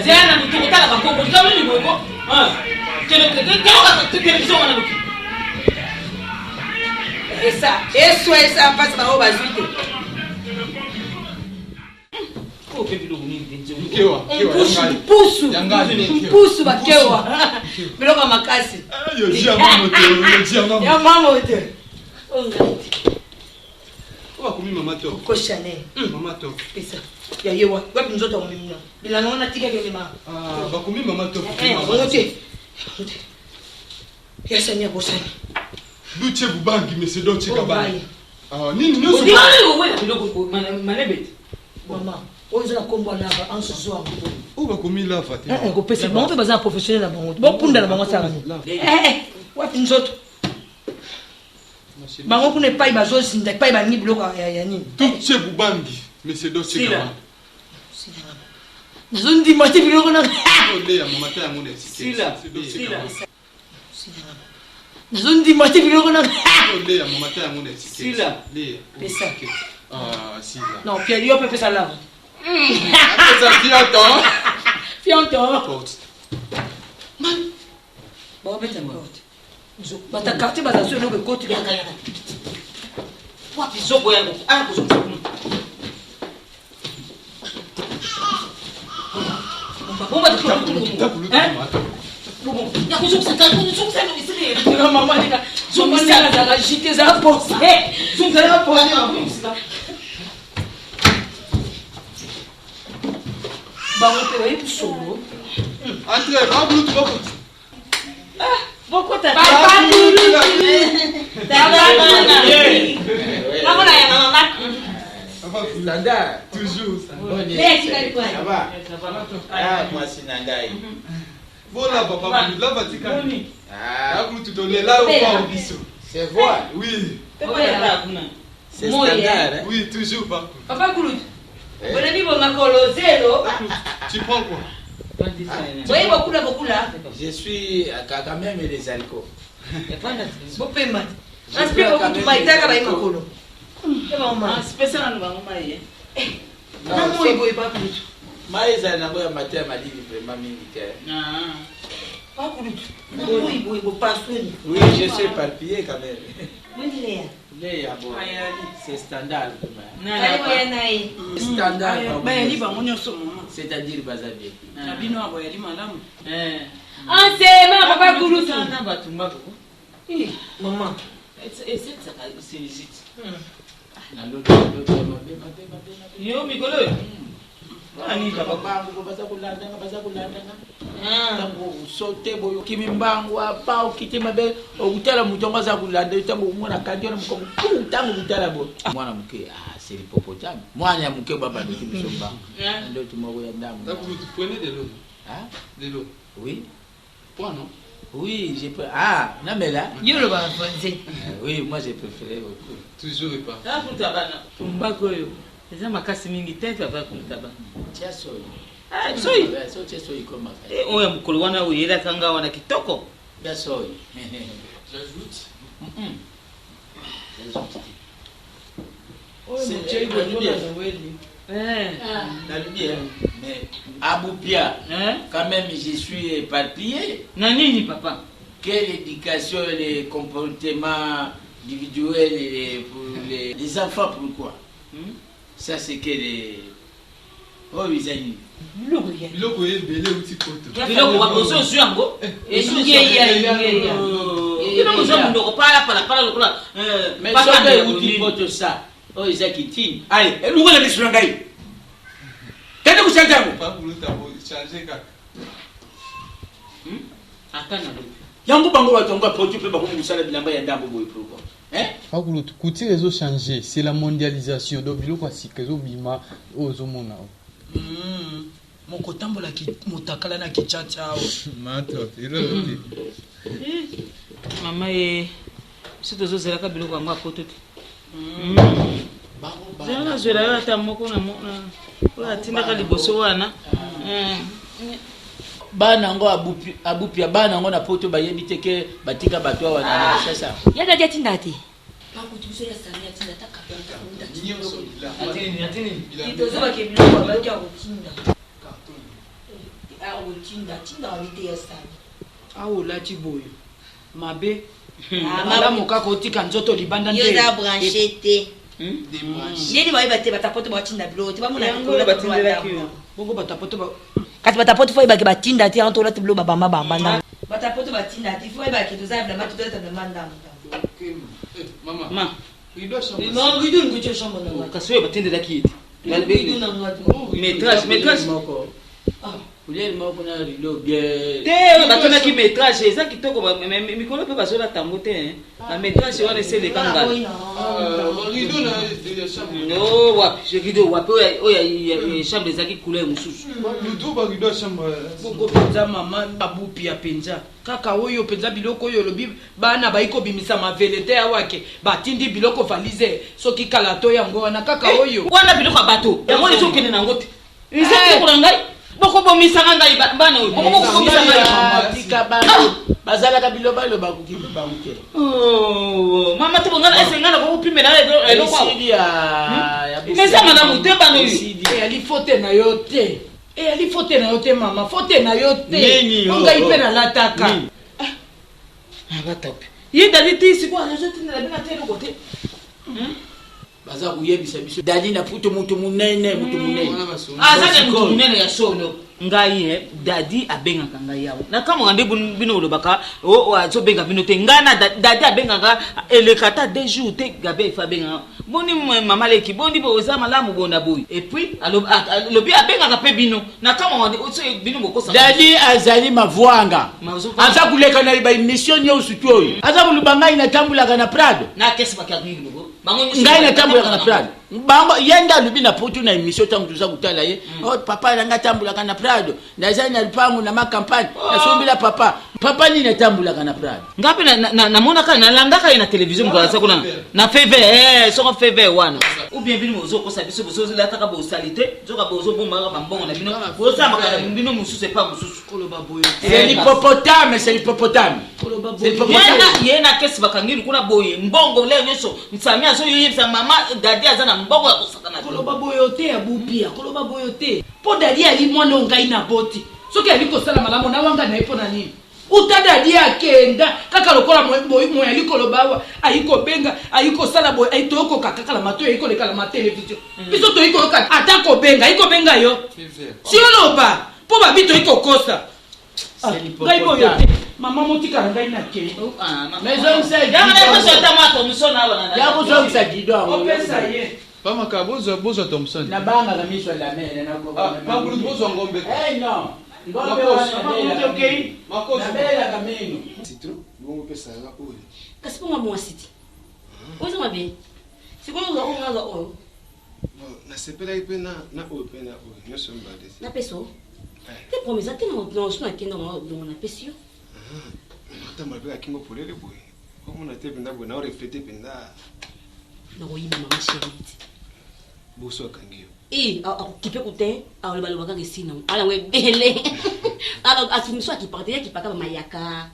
Zena mtukutaka bakombo kama ni gogo esa pasi bango bazwi te mpusu bakewa biloko makasi ya mama te Bakumi mama to. Ko Chanel. Mama to. Pesa. Ya yewa. Wapi nzoto wa mimi. Bila naona tika kile mama. Bakumi mama to. Wote. Ya sanya bosani. Duche bubangi mesedo chika bani. Nini nyoso. Ndio wewe kidogo manebet. Mama. Ozo na kombo na ba anso zo ambo. Bakumi la fati. Ko pesa. Mama pe baza professionnel na bango. Bo punda na bango sala. Wapi nzoto. Bango kuna epai bazosi nda epai bangi biloko ya nini tuche bubangi mesedo chika nazondi mate biloko na ole ya mama ta yango na sila nazondi mate biloko na ole ya mama ta yango na sila pesa sila non Pierre yo pesa lava pesa fianto man ba beta porte bata quartier baza so eloko ekoti kaka yana wapi zoko yango aya kozoka bomba ya kuzokusaka kuzokusaka mama nika zokusala za jite za porte zokusala porte bango te oyebi solo Entrez, va Bluetooth, va Bluetooth. Pourquoi t'as Papa Standard. Toujours. Ça va. Ah, moi c'est Nangai. Bon là, papa, là, Vatican. Ah, Là, Bluetooth, on est là au fond au biseau. c'est voile. Oui. C'est standard. Hein? Oui, toujours, papa. Papa Koulout, bonabi bomakolo zelo. Tu prends quoi? Boye beaucoup là. Je suis à Kakamem et les alcools. Bopema. Aspect beaucoup tu maitaka ba makolo. Et maman. spécial na bango mai. Na moi boye pas Koulout. Maïza na boya matin m'a dit vraiment militaire. Ah. Pas Koulout. Moi boye pas souni. Oui, je suis éparpillé quand même. Mwendeleya. C'est standard. Kali moya nae. Standard. bayali bango nyonso mama C'est-à-dire Bazabie. na bino aboyali malamu Ansema papa Koulout. Na batumba ko. Maman. C'est ça c'est legit. Na l'autre. Yo mikolo. Ani papa. Baza kulanda. Tango sote boyo kimimbangu apa ukitima be okutala mutongo za kulanda tango mwana kandiona mukongo tango mutala bo mwana mke c'est l'hippopotame mwana mke baba ndikimsomba ndio tumoko ya ndamu. D'accord, vous prenez de l'eau. Hein? De l'eau. Oui. Quoi, non? Oui, j'ai pas. Ah, non mais là. Yo le ba français. Oui, moi j'ai préféré beaucoup. Toujours et pas. Na kutabana. Tumbako yo. Eza makasi mingi te papa kutabana. Tia soy. Ah, soy. So tia soy comme ça. Oya mukolo wana uyela kanga wana kitoko. Tia soy. J'ajoute. J'ajoute. c'est chez Dans Eh. le bien. Mais Aboupia, Hein? quand même je suis éparpillé. Na nini papa? Quelle éducation, les comportements individuels pour les enfants, pourquoi? Ça c'est que les... Oh, ils ont Biloko ye belé outi poto. Biloko wakoso zuango. Biloko zo mundo pala lokola. mais ça fait outil poto ça. Oh, ils ont quitté. Allez, et nous on a mis sur un gars. Qu'est-ce que vous avez dit? Pas pour l'autre, changer kaka. Akana. Yango bango batonga poto pe bango musala bilamba ya ndambo boy pourquoi? Hein? Fakulutu kuti rezo changer, c'est la mondialisation. Donc biloko asika zo bima ozomona. moko tambola motakala na kichacha awo Mato, il Mama e si tozozelaka biloko yango apoto te. Zela zwela yo ata moko na oyo atindaka liboso wana. Bana ngo abupia bana ngo na poto bayebi te ke batika bato wana sasa. Ya dadi atinda te. Itozoba ke biloko baki akotinda. Tinda wabite ya sana. awo lati boyo mabe malamu kaka otika nzoto libanda nde Yoza branché te. Yeni ba te batapoto ba tinda biloko te ba mona Yango batindelaki yo. bongo batapoto ba Kati batapoto fo ibaki batinda te antola te biloko bamba bamba. Batapoto batinda te fo ibaki toza bla matu toza bamba. Maman. Ma. Il doit changer. Non, guido ngucho shombo na. Kasi yo batindelaki ete. Guido na ngatu. Métrage. Moko. Ulele moko na rido bien. Te batonaki métrage eza kitoko mikolo mpe bazola tango te. Na métrage wana esele kanga. Rideau là, il chambre. No wapi, je rideau wapi oya chambre ezaki couleur mosusu. Bluetooth ba rideau chambre. bongo penza mama babupia penza kaka oyo penza biloko oyo lobi bana baiko bimisa mavele te awake batindi biloko valize soki kala to yango wana kaka oyo Wana biloko ya bato. Yango ezokende nango te. Ezaki na ngai. Boko bomisanga ngai bana oyo. Boko bomisanga ngai. Tika bana bazalaka biloba lo bakuki bakuke. Oh, mama te bongana esengana ko upimela eloko. Sidi ya Mesa madame te bana oyo. ali fote na yo te ali fote na yo te mama fote na yo te ongai pe na lataka Abatape. Ye dali ti siko anazotinda bina te eloko te. baza kuyebisa biso dali na puto mutu munene Aza mutu munene ya solo. Ngai dadi abengaka ngai yawo. Na kama ngande bino olobaka o azobenga bino te ngana dadi abengaka elekata 2 jours te gabe fa benga bondi mama leki bondi bo za malamu bona boy et puis lobi abenga ka bino na kama wandi oso bino bokosa dadi azali mavwanga aza kuleka na ba mission yo sutoyo aza kulubanga ina tambula kana prado na kesi bakagini ngo ngai na tambula kana prado bango yenda lubi na potu na emission tangu tuza kutala ye oh papa nanga tambula kana prado ndazali na lupango na makampani na sombila papa ni na tambula kana prado ngapi na mona kana langaka ina television kwa sa kuna na feve soko feve wana ou bien bino mozo ko sabiso bozo la taka bo salite zoka bozo bomba ka mbongo na bino boza makala bino mususu c'est pas mususu koloba boyo c'est l'hippopotame yena kesi bakangiru kuna boye mbongo leo nyoso msamia so yeyisa mama dadi azana mbongo ya kosakana koloba boyo te ya bupia koloba boyo te po dadi ali mwana ngai na boti soki ali kosala malamu na wanga na ipo na nini utadadi akenda kaka lokola moyo aliko lobawa ayiko benga ayiko sala boy ayitoko kaka la mato ayiko le kala ma television biso to yiko ka atako benga ayiko benga yo si oloba po ba bito yiko kosa ngai boyo mama motika ngai na ke maison c'est ya na so tamato musona wana ya bozo sa gido opesa ye Pas ma bozo Thompson. Na banga la mise la mer na ko. Ah, pas pour bozo ngombe. Eh non. Kasi ponga mwasiti. Ozo mabe. Sikoyo za onga oyo. Na sepela ipe na oyo pe na oyo. Nyoso mbade. Na peso. Te promesa te no suna kenda na pesio. Ata mabe kingo polele boy. Omo na te penda boy na refléter penda. Na koyiba mama chérie. Boso kangio. Kipe kute au le balwa kanga sina ala we bele alors asumiso akipartir qui paka mayaka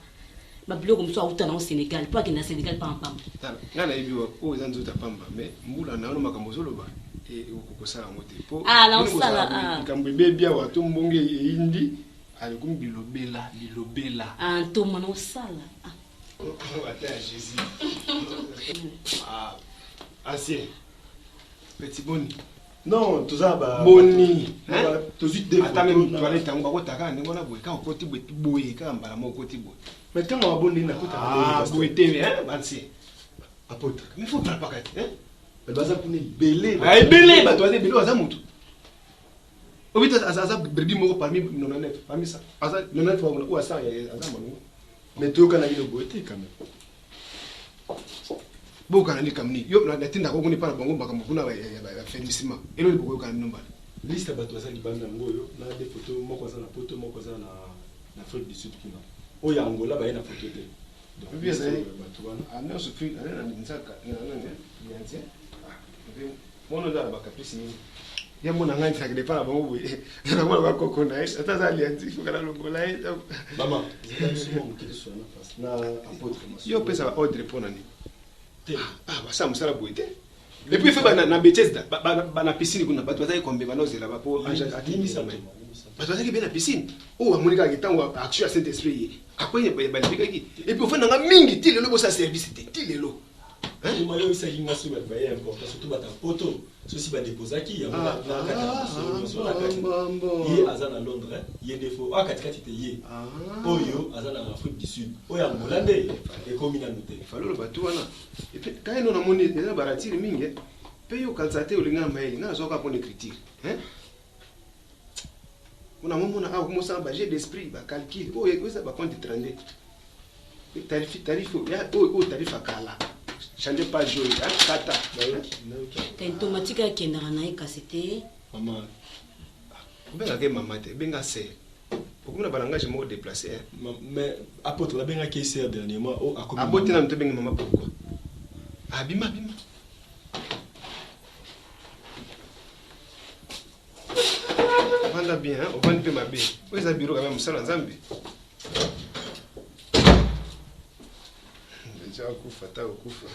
ba bloko mso utana au Sénégal pas que na Sénégal pam ngana ibiwa o zanzo ta pamba mais mbula naona makambo zoloba ukukosala mote po la usala kambo bebia watu mbonge indi alikum bilobela ntoma na usala ata Jésus ancien petit boni. Non, tout ça bah boni. Tout suite des photos. Attends, tu allais tango ko taka ndingo na boy ka okoti boy ka mbala mo okoti boy. Mais quand on boni na kota boy TV bansi. Apôtre. Mais faut pas pakati Elle va s'appeler belé. Ay belé ba to ade belé aza mutu. Obita aza berbi moko parmi 99 parmi ça. Aza 99 ou aza aza manu. Mais tu kana ile boyete quand même. Boka na likamni yo na tinda ko kuni para bango baka mukuna ba félicissement elo liboko kana nomba liste bato za libanda ngoyo na des photos moko za na poto moko za na Afrique du Sud kuna o ya Angola ba ina photo te donc bien ça bato wana ana so fi ana nzaka na yanze mono da ba caprice ni ya mona ngani sa de para bango boye na mona ko ko na ata za alianzi fukala longola mama zikabisimo mukiti sona face na apôtre yo pesa ordre pona ni basa musala boite et puis fait na Bethesda na piscine kuna bato bazali kombe banozela ba po atimisa mai bato bazali bien na piscine o amonika kitango action à Saint-Esprit akwenye balipika ki et puis au fait nanga mingi ti lelo bosa service ti lelo hein mayo isa hinga so ba baye important surtout bata poto ceci ba déposaki ya na ye azana Londres ye defo akatikati te ye oyo azana Afrique du Sud oyo angolande e komina note falolo bato wana et puis quand on a moni na baratiri mingi pe yo kalsate olinga maili na zoka pone critique hein on a momona a comment ça ba j'ai d'esprit ba calcul oyo ça ba compte 32 tarif ya o tarif akala changer pas jour kata automatique akendaka na ye kasi te mama benga ke mama te benga se pourquoi na balangage mo déplacer mais apôtre la benga ke ser dernièrement o akomi abote na mto benga mama pourquoi abima vanda bien on vend peu ma bien où est bureau quand même ça en Zambie déjà kufa ta kufa.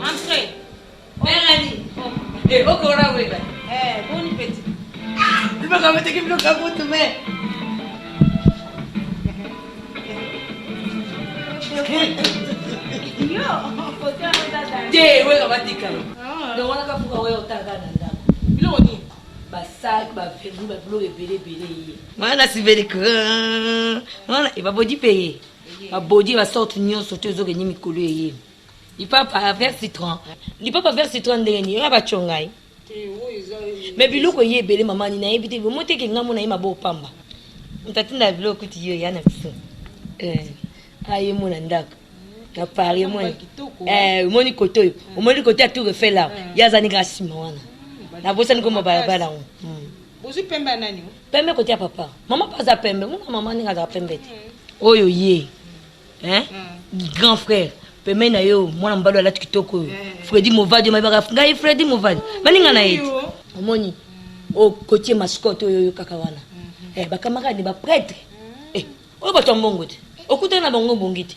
Entrez. Mélanie. Et au courant, oui. Bonne petite. Il va quand même te dire que tu mais. te weka batikala donc wana kafuka oyo otaka na ndako biloko nini basaki bavenu babiloko ebele ye wana siveliko wana ebabodi mpe ye babodi basorte nyonso te ezokenye mikolo eye lipapa vers citron lipapa vers citron ndenge nini oyo batyonga ye me biloko ye ebele mamani nayebi te bomoteke ngambo na ye mabo pamba mtatinda biloko kuti yo ya na biso aye mona ndako na pari moni moni koto oyo omoni koto ya tour Eiffel la yazani ka nsima wana nabosani koma balabala ngo bozwi pembe ya nani pembe koto ya papa mama mpe aza pembe nguna mama ndenge azala pembe te oyo ye grand frère pembe na yo mwana mobali alati kitoko oyo Fredi Movadi mayebaka ngai Fredi Movadi baninga na ye omoni okotie mascotte oyo kaka wana bakamarade baprêtre oyo bato ya mbongo te okutana na bango bongi te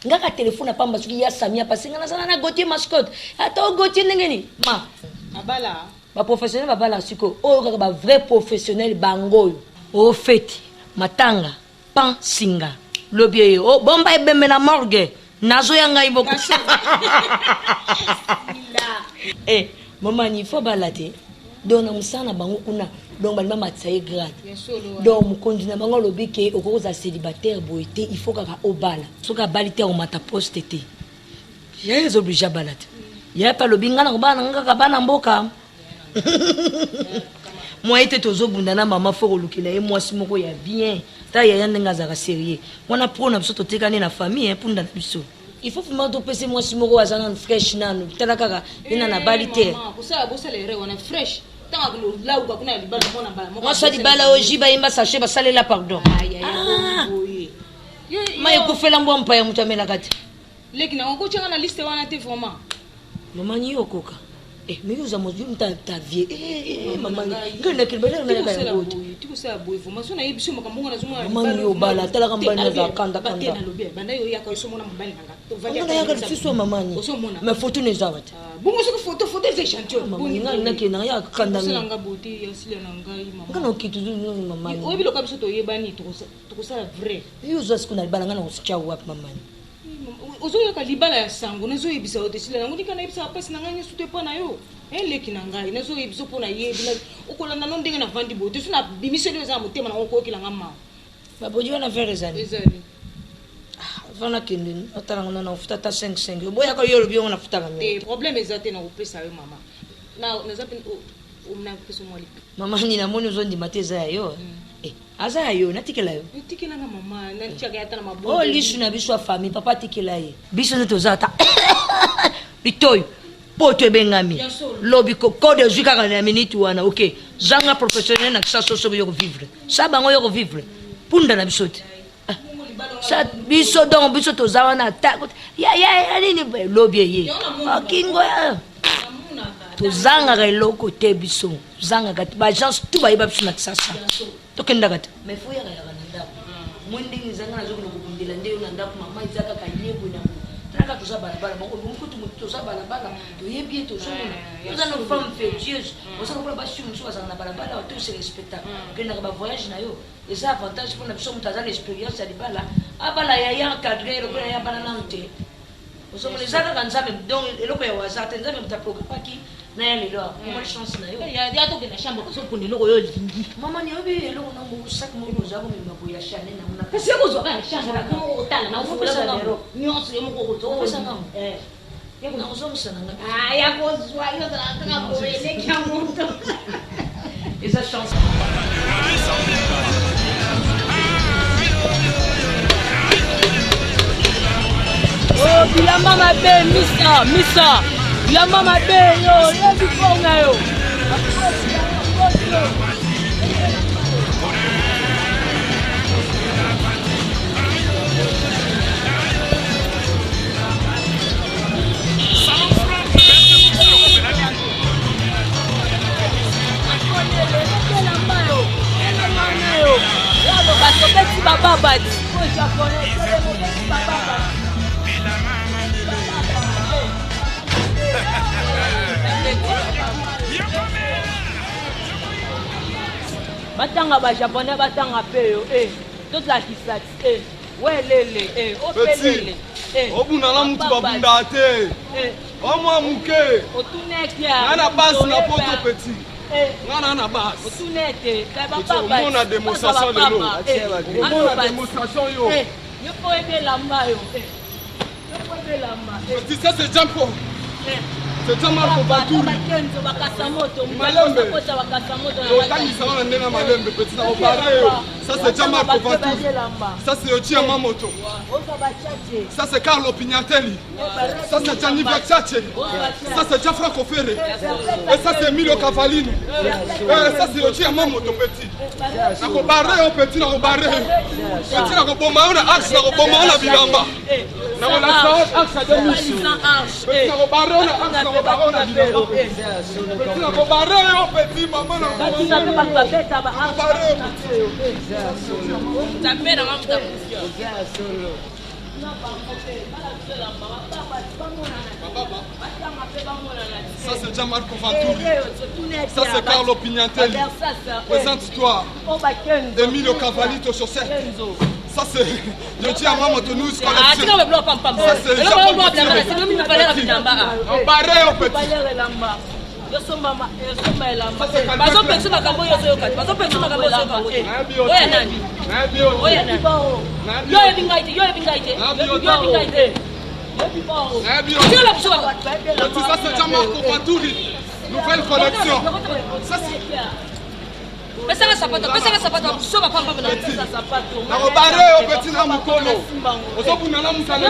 ngaka telefone apamba soki ya samia pasenga nazala na Gautier mascotte ata o Gautier ndenge ni ma abala baprofessionnel babala siko oyo kaka bavrai professionnel bango oyo ofeti matanga pan singa lobi oyo bomba ebembe na morgue nazo ya ngai boko mamani fo bala te donc na mosala na bango kuna donc balima matisa ye grade donc mokonzi na bango alobi ke okokoza célibataire boye te il faut kaka obala soki abali te akomata poste te ye ezoblige abala te ye mpe alobi nga na kobala nanga kaka bana mboka mwa ye te tozobunda na mama fo kolukela ye mwasi moko ya bien ta yaya ndenge azalaka sérieux wana pro na biso totekani na famille mpunda na biso il faut vraiment topesa mwasi moko aza nanu fresh nanu tala kaka ye na nabali te mwasi alibala oyo ji bayemba sache basalela pardon ma ekufela mbwa mpa ya moto amelaka te leki na okotyanga na liste wana te vraiment mamani yo okoka mais yo oza mozwi ta vie mamani ngendakili balelaka yango te mamani yo bala talaka mbali naza kandakanda yaka lisusu ya mamani mais foto nezawa te nakendanga yaka kandami nga na okituzu mamani oyebiloka biso toyebani tokosala vrai yo ozwa siku na libala nga na kositya wapi mamani ozoyoka libala ya sango nazoyebisa yo te sila nango nika nayebisa bapesi na ngai nyonso te mpo na yo eleki na ngai nazoyebisa mpo na yebi okolanda no ndenge navandi boye te so na bimiseli oyo eza na motema nango okoyokelanga mawa babodi wana vere ezali vana kende atalanga na ofuta ata 5 oboyaka yo olobi yango nafutaka problème eza te na kopesa yo mama naza mpe omnapesa mwalika mama nini namoni ozondima te eza ya yo aza ya yo natikela yo tikelanga mama natiaka yata na mabongo lisu na biso ya famille papa atikela ye biso nde toza ata litoyo poto ebengami lobi code ezwi kaka na minute wana ok zanga professionnel na kisa soso yo kovivre sa bango yo kovivre punda na biso te sa biso donc biso toza wana ata ya nini lobi eye okingo tozangaka eloko te biso tozangaka te baagence tu bayeba biso na kisasa tokendaka te mais fo yakayaka na ndako mwe ndenge ezanga nazokona kobundela nde yo na ndako mama eza kaka yebwe na talaka toza balabala bangokutu toza balabala toyebi ye tozomona oza na femme fétieuse oza lokola basi mosusu bazala na balabala te ose respectable okendaka bavoyage na yo eza avantage mpona biso moto aza na expérience ya libala abala yaya encadre lokola ya bana nano te ozomona eza kaka nzambe donc eloko ya waza te nzambe moto aprogramaki na ya lelo omoni chance na yo ya tokenda chambre kasopunda eloko oyo olingi mama niyobi eloko nango sak moko oza komema boye ya chanel nango na kasi yakozwaka ya chambre otala na ofulaa nyonso yo moko okozanga nakozongisa nanga yakozwa yozalakaka boye eleki ya moto eza chance Oh, bilamba mabe misa bilamba mabe yo yebi ponga yo bakobeti bababati batanga bajaponais batanga mpe yo tozalakisa te welele opelele obunala mutu babunda te omwa muke ngana basi na poto petit ngana na basi otunete omona démonstration lelo omona démonstration yo yoko ebelamba yo petit ça c'est Jampo c'est Jean-Marc Baturi Malembe otangisa wana ndenge Malembe petit na obare ça c'est Jean-Marc Baturi ça c'est Otia Mamoto ça c'est Carlo Pignatelli ça c'est Gianni Vecchiace ça c'est Gianfranco Ferre et ça c'est Emilio Cavallini ça c'est Otia Mamoto petit na kobare o petit na kobare petit na koboma ona axe na koboma ona bilamba na kolaisa axe de musu petit na kobare ona axe na kobare ona bilamba petit na kobare o petit mama na kobare tapera mamta ça c'est Gianmarco Vanturi ça c'est Carlo Pignatelli présente-toi Emilio Cavallito Chaussette ça c'est je dis à maman de nous collection ça c'est Jean-Paul ça c'est Gianmarco Vanturi nouvelle collection ça c'est na robare o petit na mukolo ozobunala mutana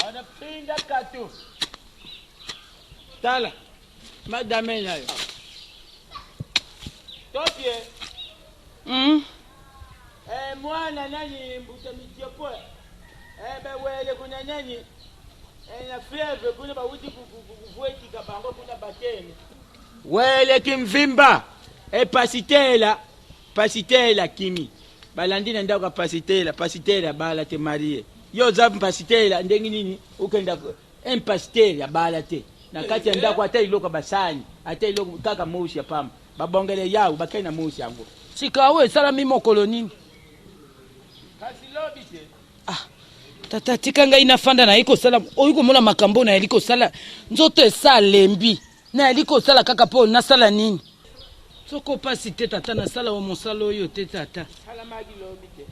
anapinda katu tala madame nayo topie mwana nani mbutamitiapo wele kuna nani na fièvre kuna bauti kuvuetika bango kuna batene wele kimvimba pasitela kimi balandina ndaka pasitela bala te marie yo zabu pasitela ndengi nini ukenda pasitela bala te na kati ya ndako ata iloko basani ata iloko kaka moshi ya pamba babongele yao bakena moshi yango sikawe sala mimo kolonini kasi lobite tata tika ngai nafanda na iko sala oyiko mona makambo na eliko sala nzoto esa lembi na eliko sala kaka po na sala nini soko pasi te tata na sala o mosalo yo te tata sala magi lobite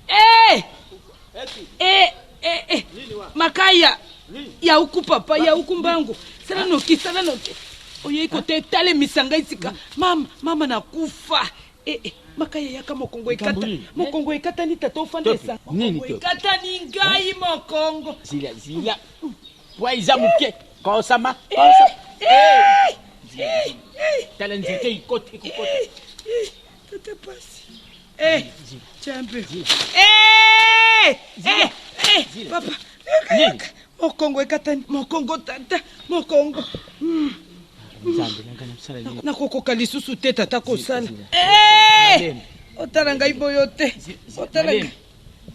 makaya ya huku papa ya huku mbangu sala noki oye iko te tale misanga isika mama nakufa makaya yaka mokongo ikata ni tata ofandesa mokongo ikata ni ngai mokongo zila pwa izamuke kosama tala nzete ikote tata pasi chambe papa mokongo ikata mokongo tata mokongo nakokoka lisusu te tata kosala otala ngai boyo te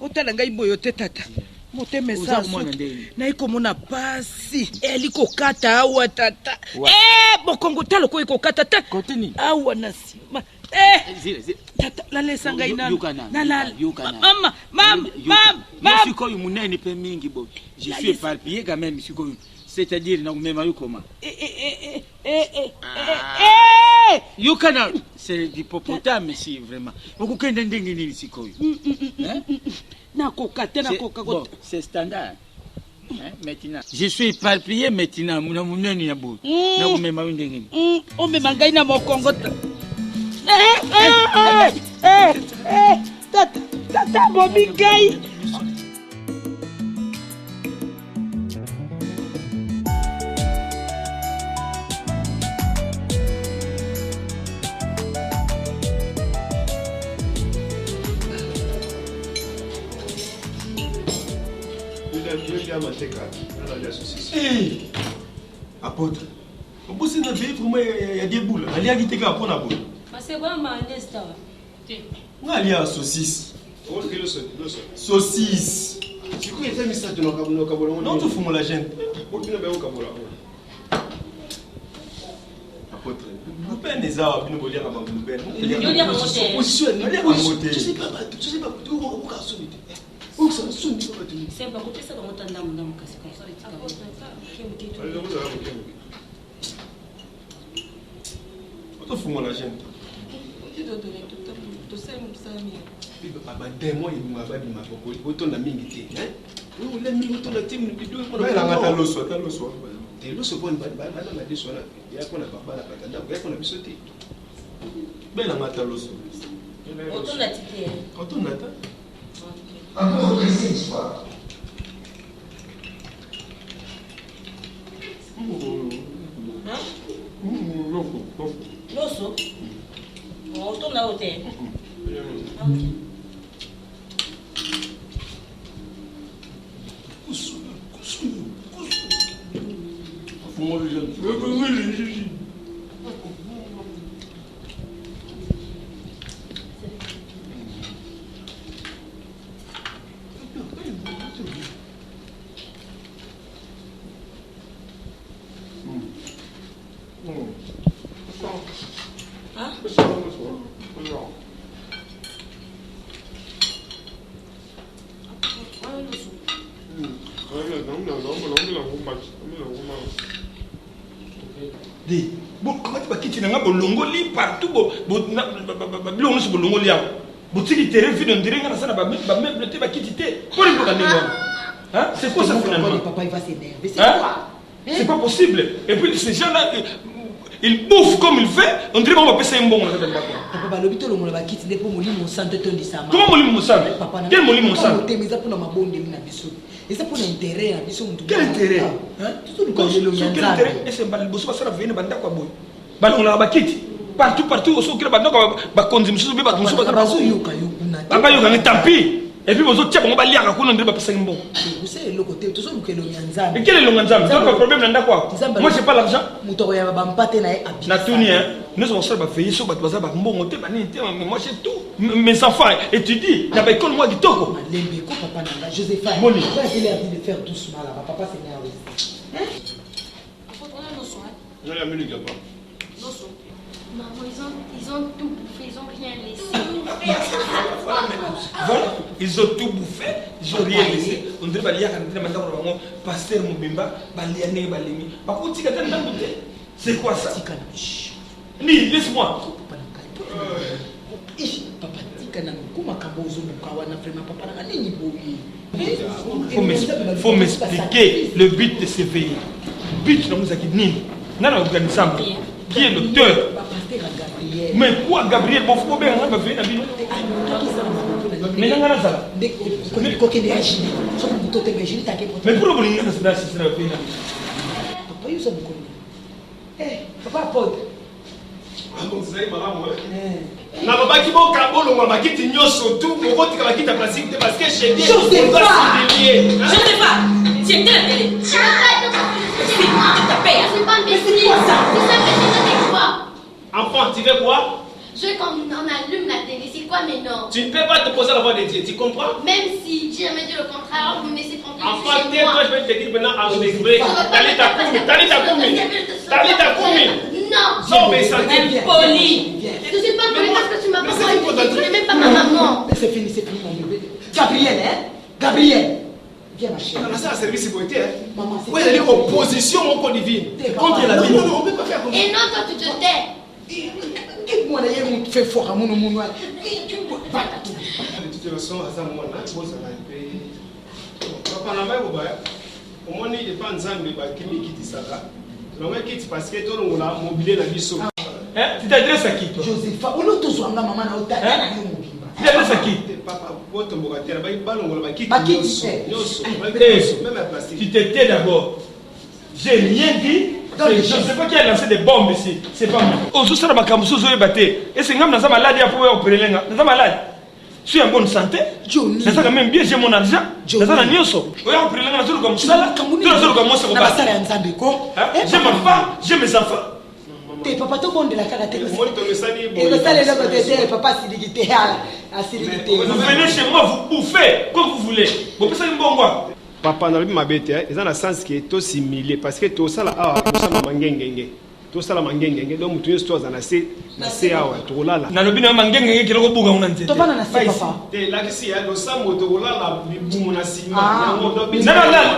otala ngai boyo te tata motema esasu naikomona pasi elikokata awa tata mokongo tala ko ekokata ta awa na nsima tata lalesa ngai sikoyo munene mpe mingi bo je suis éparpillé quand même sikoyo c'est-à-dire na kumema yukoma yukana c'est d'hippopotame si vraiment okukenda ndenge nini sikoyo nakokata bon c'est standard maintenant je suis éparpillé maintenant muna munene ya bo na kumema ndenge nini omema ngai na mokongo tata bobi ngai apôtre obusi na vie vraiment ya deboule ali akiteka pona bo parce que ma nesta ngali ya saucisse saucisse siku ete misato no kabola non tu fumo la gente okina be okabola apôtre. Louben est là, il nous dire avant Louben. Il y a un position, il y a un moté. Je sais pas, tu vois, on va sonner. On s'en sonne, tu vas te dire. C'est pas coupé ça dans mon temps dans mon casque. On te fout mon agent. Moi, il m'a pas dit ma coco. Autant la minute. Oui, la minute, autant la team. Mais la gata l'osso, t'as l'osso. T'es l'osso pour une balle, la déçoit là. Il y a qu'on a pas la patate, il y a qu'on a sauté. Mais la gata l'osso. Autant la ticket. Autant la tata. Encore une histoire. L'osso. On retourne à l'hôtel. Bon, comment tu vas quitter un bolongo li partout, bolongo sur bolongo li. Boutique terrain vide, on dirait que ça n'a pas même te va quitter. C'est quoi ça finalement? Papa, il va s'énerver. C'est quoi? C'est pas possible. Et puis ces gens-là, ils bouffent comme ils fait. On dirait qu'on va passer un bon. Papa, l'hôpital on va quitter pour mourir mon sang de ton disama. Comment mourir mon sang? Quel mourir mon sang? Mais ça pour ma bonne de mina biso. Et ça pour l'intérêt à biso. Quel intérêt? Tout le monde quel intérêt? Et c'est un balbosso ça va venir banda quoi boy. Balon la bakiti. Partout au sous que banda quoi ba consumer ba tout ça ba yoka. Papa yoka tant pis. Et puis vous autres tiens on va lire qu'on ne va pas passer un bon. Vous savez le côté tout ça nous que le nyanzam. Et quel est le nyanzam? Donc le problème là quoi? Moi j'ai pas l'argent. Muto ya ba mpate na habit. Na tuni hein. Nous on va faire ça ba baza ba mbongo te ba ni te moi j'ai tout. Mes enfants étudient. Na ba école moi kitoko. Malembe ko papa nanga Joséphine. Moni. Pourquoi il a dit de faire doucement là? Papa s'énerve. Hein? Non, la minute là-bas. Maman, ils ont tout bouffé, ils ont rien laissé. Voilà, ils ont tout bouffé, ils ont rien laissé. On dirait que les pasteur Mobimba, c'est quoi ça? Ni, laisse-moi. Faut m'expliquer le but de ce pays. Le but de nous qui est l'auteur? Mais quoi Gabriel? Bon, faut bien on va venir mais non ça. Mais pour venir ça c'est la peine. Papa you sabu ko. Papa pod. Alors c'est marrant ouais. Na baba ki bo kabolo mama ki ti nyoso tout pour votre ka ki ta pratique parce que chez lui. Je sais pas. Tu étais la télé. Je sais pas mais c'est ça. C'est quoi? Enfant, tu veux quoi? Je veux qu'on allume la télé, c'est quoi maintenant? Tu ne peux pas te poser la voix de Dieu, tu comprends? Même si j'ai jamais dit le contraire, alors vous me laissez tranquille. Enfant, tais-toi, je vais te dire maintenant à l'exprimer. T'allez ta commune. Non. Non, mais ça dit poli. Je suis pas poli parce que tu m'as pas dit, tu n'es même pas ma maman. C'est fini mon bébé. Gabriel, hein? Gabriel. Viens ma chérie. C'est un service pour été, hein? Maman, c'est. Vous avez opposition au code divin. Contre la vie. Non, on ne peut pas faire comme ça. Et non, toi, tu te tais. Moi, d'ailleurs, on fait fort à mon nom. De toute façon, à ça, moi, là, je pense que ça va être. Papa, la main, au moins, il n'est pas en train de qui dit ça là. Le mec qui parce que tout le monde a mobilé la vie sur. Tu t'adresses à qui, toi? Joseph, on a tous un maman à l'hôtel. Tu t'adresses à qui? Papa, tu t'étais d'abord. J'ai rien dit. Je ne sais pas qui a lancé des bombes ici. C'est pas moi. Aux autres, ma camusou est batté. Et c'est comme dans sa maladie à pouvoir opérer les gars. Dans sa malade. Je suis en bonne santé. C'est ça quand même bien, j'ai mon argent. C'est ça la nyoso. Oui, on opérer les gars comme ça. Tout le monde comme moi, c'est comme ça. J'ai ma femme, j'ai mes enfants. T'es papa tout monde de la karaté. Et le salaire de côté, papa Sidigité. Vous venez chez moi, vous bouffez comme vous voulez. Vous pensez que bon quoi? Papa, dans le ma bête, ils ont le sens qui est aussi similé parce que tout ça là, nous sommes mangengenge. tosala mangengenge donc mutu nyonso toaza na se awa tokolala nalobi na mangengenge kiloko buka una nzete tovanda na se papa lakisi ya losambo tokolala libumu na nsima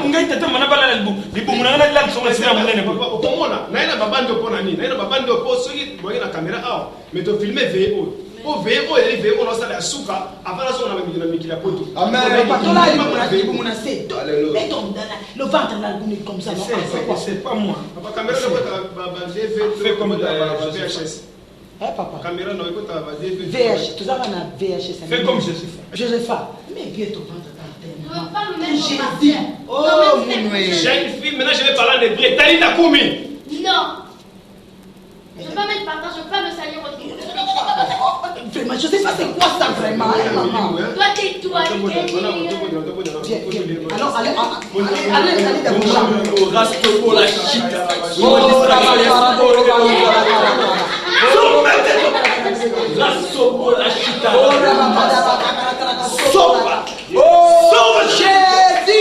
ngai tata mana balala libumu na ngai la songa sira monene okomona naye na babandi opona nini naye na babandi opo soki boye na caméra awa mais tofilme veye oyo o veye oyo eli veye oyo nasala ya suka avana songa na mikili ya poto libumu na se le ventre là comme ça c'est pas moi papa caméra fais comme VHS papa caméra non écoute va VHS tu as na VHS fais comme je sais pas mais bien ton ventre ne veux pas me mettre j'ai en dit j'ai une fille maintenant je vais parler de bien Talita Koumi non je veux pas mettre par terre je veux pas me salir votre vraiment je sais pas c'est quoi ça vraiment maman toi tais-toi alors allez dans mon chambre reste pour la chita la chita sopa Jésus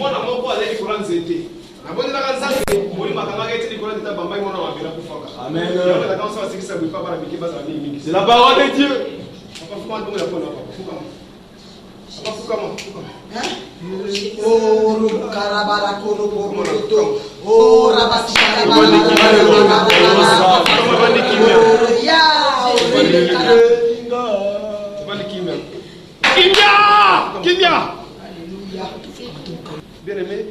mwana moko azali kola nzete nabondelaka nzambe molimo akangaka ete likola nzete bambai mwana mabela kufaka amen basikisa boye papa na mike bazala mingi c'est la parole de Dieu papa fukama ndongo ya pona papa fukama papa fukama oh karabara koro boroto oh rabasika bien aimé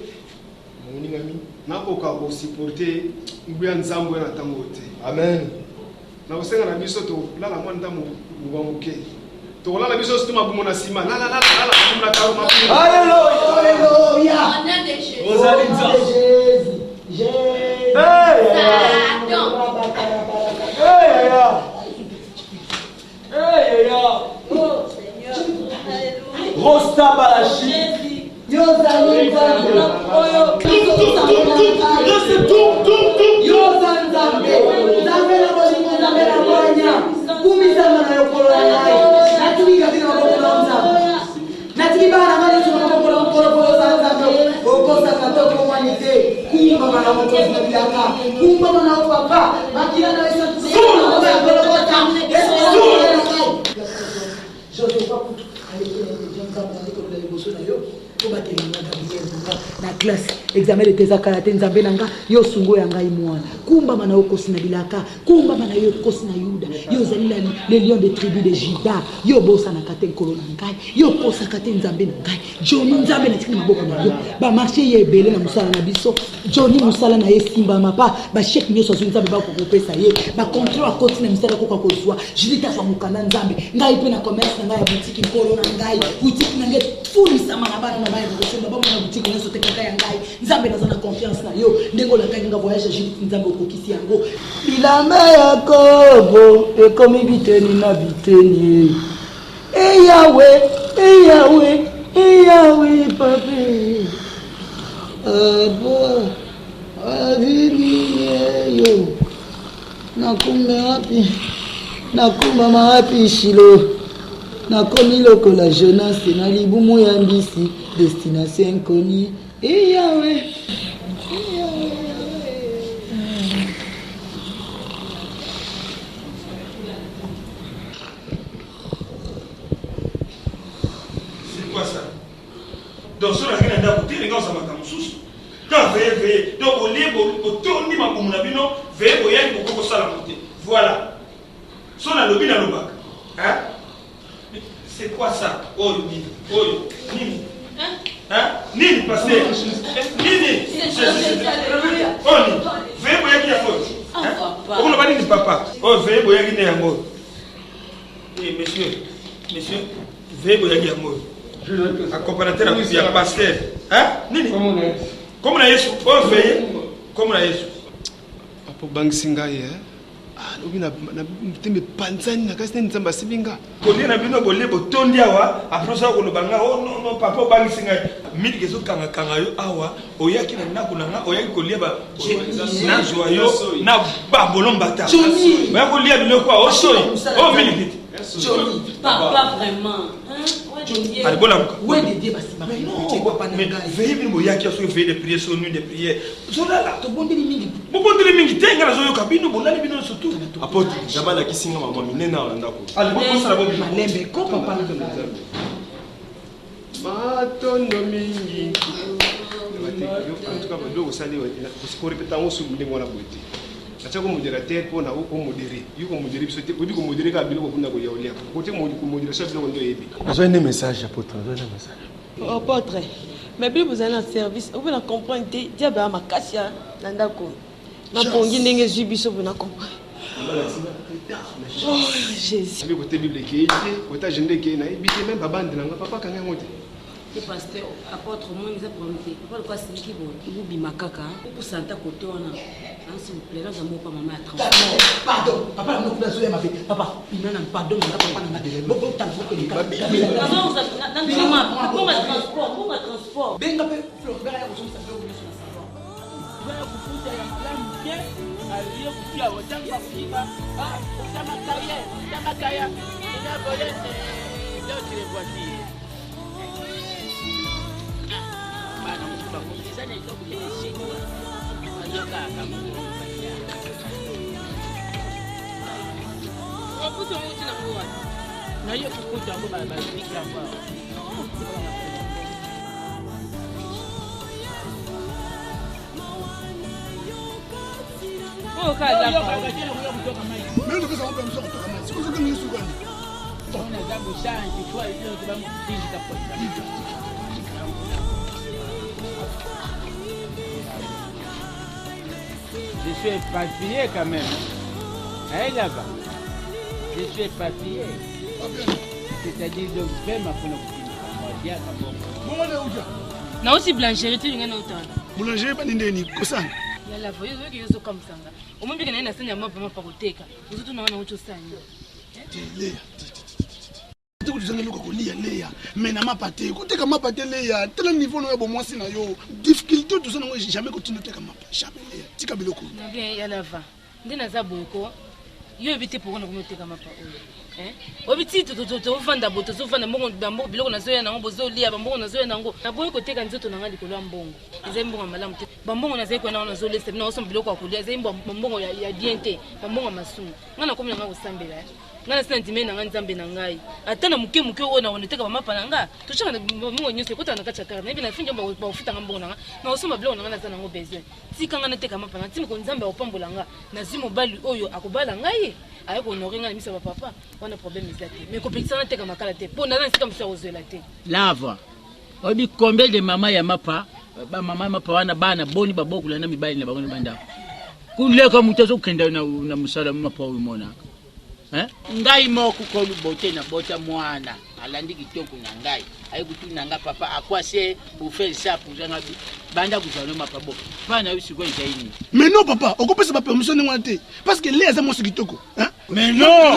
moningami nakoka kosupporte nguya nzambo na ntango te amen nakosenga na biso tolala mwa ntango luba moke tokolala biso soto mabumu na nsima lala mabumu na karo mabumu alléluia ozali nzambe Rosta balashi na classe examen de tes akarate nzambe nanga yo sungo ya ngai mwana kumba mana yo kosi na bilaka kumba mana yo kosi na yuda yo zali les lions des tribus de Juda yo bosa na kate nkolo na ngai yo kosa kate nzambe na ngai Johnny nzambe na tika maboko na yo ba marché ye belé na musala na biso Johnny musala na ye simba mapa ba chef nyoso zo nzambe ba ko kopesa ye ba contrôle a koti na misala ko kwa kozwa jilita fa mukanda nzambe ngai pe na commerce na ngai boutique nkolo na ngai boutique na ngai fuli sama na bana na ngai ko ba na boutique na so tekaka ya ngai nzambe nazana confiance na yo ndengo la kanga voyage jilita nzambe okokisi yango bilamba ya kobo ekomi biteni na biteni Yahweh pape abo avili yo nakumba mapi shilo nakomi lokola Jonas na libumu ya mbisi destination inconnue Yahweh donc sur la gueule d'un côté les gars ça m'a comme sous quand veille donc au lieu au tourner ma comme na bino veille au yai beaucoup ça la monter voilà sur la lobby dans le bac hein c'est quoi ça oh nini hein Nini passé? Nini? Oni, veuillez boyaki yango. Okono bani ni papa. Oh, veuillez boyaki ne yango. Eh, monsieur, veuillez boyaki yango. Accompagnateur ya pasteur. Hein? Nini? Comme na Yesu. Oh, veuillez. Comme na Yesu. Apo bangisinga ye. Obi na tembe panzani na kasi nzamba sibinga. Kondi na bino bolebo tondi awa aprosa ko lobanga oh no papa bangisinga midi kezo kanga yo awa oyaki na ndako nanga oyaki kolia na joyo na babolombata. Ba ko lia bino kwa o soyi. Oh midi. Papa vraiment. Allez, bon amour. Ouais, des débats, c'est mais non, mais veillez bien, vous y a qui a fait des prières sur nuit des prières. Zola là, tu bon de mingi. Bon de mingi, t'es un gars zoyo kabino, bon là les bino surtout. Apôtre, d'abord la kisinga maman minena ndako. Allez, bon ça la bon. Malembe, ko papa na de Matondo mingi. En tout cas, badogo sali ko répéter on sous ndenge wana boité. Acha ko modérateur pour na ko modérer. Yuko modérer biso te, ko modérer ka biloko kuna ko yaolia. Côté mo ko modérer chef biloko ndo yebi. Besoin de message apôtre, besoin de message. Apôtre, mais plus vous allez en service, vous pouvez comprendre diable ma kasia nandako. Na pongi ndenge zui biso vous na comprendre. Oh Jésus. Avec côté Bible qui est, côté agenda qui est na bité même baba ndanga papa kanga ngote. Le pasteur apôtre moi nous a promis papa quoi c'est qui bon il vous makaka pour santa côté on a s'il vous plaît là ça pas maman à transport. Pardon papa nous la zoya ma vie papa pardon papa na de bon tant faut que les transport benga pe fleur vers la ressource ça veut dire ça va kufuta ya malamu bien aliyo kutia watanga kuiba kama kaya ina bolete ndio kile voiture bana msiba kumizana ikakujeshiwa ajoka akamu wakuto mtu na kwa na hiyo kukuta ngo barabara kwa oh kaza Mimi ndo pesa wangu msoko kutoka maji. Siku zote ni suka ni. Ona jambo shangi kwa hiyo kibango kingi kapota. Je suis éparpillé quand même. Hein là-bas. Je suis éparpillé. C'est-à-dire donc vraiment pour nous. Na aussi blancherie tu ngana utana. Blancherie ba ndeni kosana. Yala voyo zoki yozo kama sanga. Umumbi kana ina sanya mapa kuteka. Uzutu naona ucho sanya. Lea. Tu zanga luka kolia lea. Mena mapa te. Kuteka mapa te lea. Tela niveau no ya bomwasi na yo. Difficulté tout ça ngo jamais continuer teka mapa. Jamais lea. Tika biloko. Na bien yala va. Ndina za boyko. Yo ebite pour na komoteka mapa oyo. Obiti to vanda boto so vanda mbongo bambo biloko na zoya nango bozo lia bambo na zoya nango na boye ko teka nzoto nanga likolo ya mbongo ezai mbongo malamu te bambongo na zai ko na zo lese na oso biloko akulia ezai mbongo ya bien te bambongo masumu ngana komi nanga osambela ngana sina ntime nanga nzambe na ngai ata na muke o na oneteka bamapa nanga to chaka na mbongo nyose kota na kacha kara na ebi na finjo ba ofita nga mbongo nanga na oso biloko nanga na za nango besoin tika ngana teka mapa na timi ko nzambe opambola nga na zimo bali oyo akobala ngai ayo ko norenga misa ba papa wana problème ezate mais compétition na teka makala te po na sika misa ozela te lava obi combien de mama ya mapa ba mama mapa wana bana boni babokula na mibali na bango banda kuleka mutazo kenda na musala mapa oyo mona ngai moko ko lubote na bota mwana alandi kitoko na ngai ayi kutuna nga papa akwase pour faire ça pour nga banda kuzana mapa bo bana yo siko nzaini mais non papa okopesa ba permission ngwa te parce que les amours kitoko mais non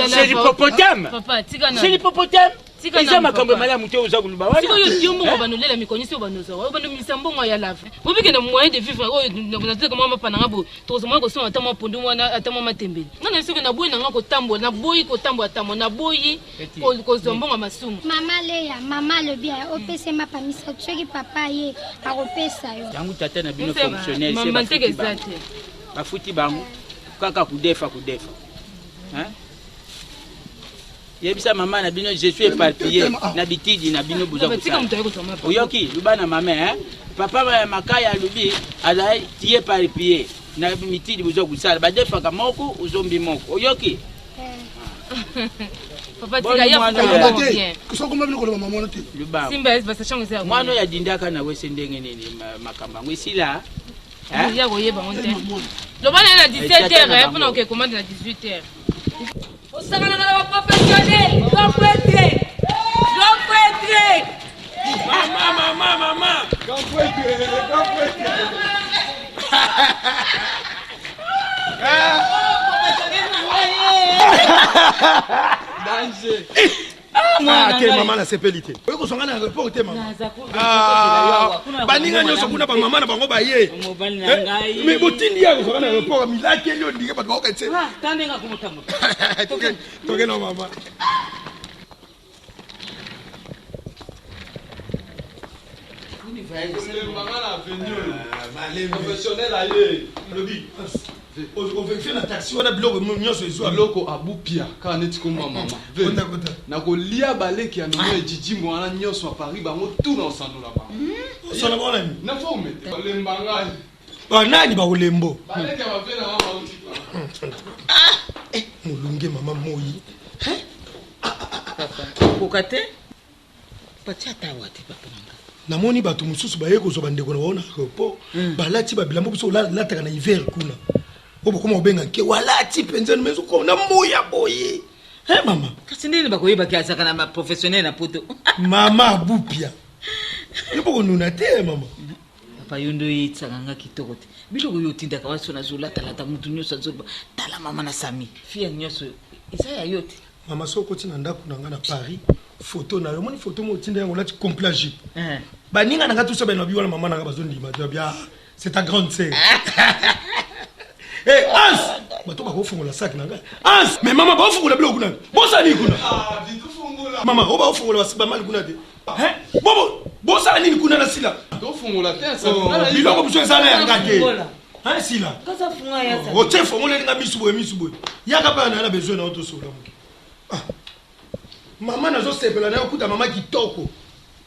c'est l'hippopotame papa tika na c'est l'hippopotame tika na makambo malamu te uza kuluba wana siko yo diombo banolela mikonyisi obanoza obano misambongo ya lave obike na moyen de vivre oyo na teka mama pana ngabo to so moko so atama pondu mwana atama matembele ngana siko na boyi na ngako tambo na boyi ko tambo atamo na boyi ko zombongo masumu mama leya mama le bien opese ma pamisa tsoki papa ye akopesa yo yangu tata na bino fonctionnaire c'est mama teke zate bafuti bangu kaka kudefa hein yebisa mama na bino je suis éparpillé na bitidi na bino buza kusala oyoki lubana mama hein papa ba makaya lubi ala tie éparpillé na mitidi buza kusala ba defa ka moko uzombi moko oyoki Papa tika ya fuka bien. Kusoko mabini ko mama mwana te. Simba est basa chango za. Mwana ya dindaka na wese ndenge nini makamba ngwisila. Ya goyeba onte. Le bana na 17h pour na OK commande na 18h. Osakana na professionnel, doit prêter. Maman. Quand prêter. Danger. Ok, maman la sepelité. Oui, qu'on s'en a reporté maman. Baninga nyoso kuna ba maman na bango ba ye. Mais botindi ya qu'on a report mila kelio ndike ba ko ketse. Tandenga kumutamo. Toke no maman. Professionnel aye. Lobi. On fait faire la taxi, on a bloqué mon nyoso ezo. Loko abupia ka neti ko mama. Na ko lia baleki ya nomo ejiji mwana nyoso a Paris bango tout na osando la ba. Osando bona ni. Na fo mete. Balembanga. Ba nani ba ulembo? Baleki ya bapena mama uti. Mulunge mama moyi. Kokate? Pachata wati papa. Namoni bato mususu baye ko zo bandeko na wona ko balati ba bilambo biso lataka na hiver kuna. Obo koma obenga ke walati penzeni mezo ko na moya boye. Mama. Kasi ndini bakoyeba kiasa kana ma professionnel na poto. Mama bupia. Yebo nuna te mama. Papa yondo yitsanga kitoko te. Biloko yotinda ka waso na zola talata mutu nyoso zoba. Tala mama na Sami. Fia nyoso isaya yote. Mama soko tina ndako nanga na Paris. Photo na yo moni photo mo tinda yango lati complage. Baninga nanga tout ça ben obi wala mama nanga bazondi ma bien. C'est ta grande sœur. Eh Hans, bato ba ko fungola sac nanga. Hans, mais mama ba fungola bilo kuna. Bosa ni kuna. Ditu fungola. Mama oba fungola basiba mal kuna de. Bobo, bosa ni kuna na sila. To fungola te sa. Bilo ko buso sala ya ngate. Sila. Kaza funga ya sa. O chef fungola nga misubo. Yaka pa na besoin na auto sola muki. Maman nazo sepela na okuta mama kitoko.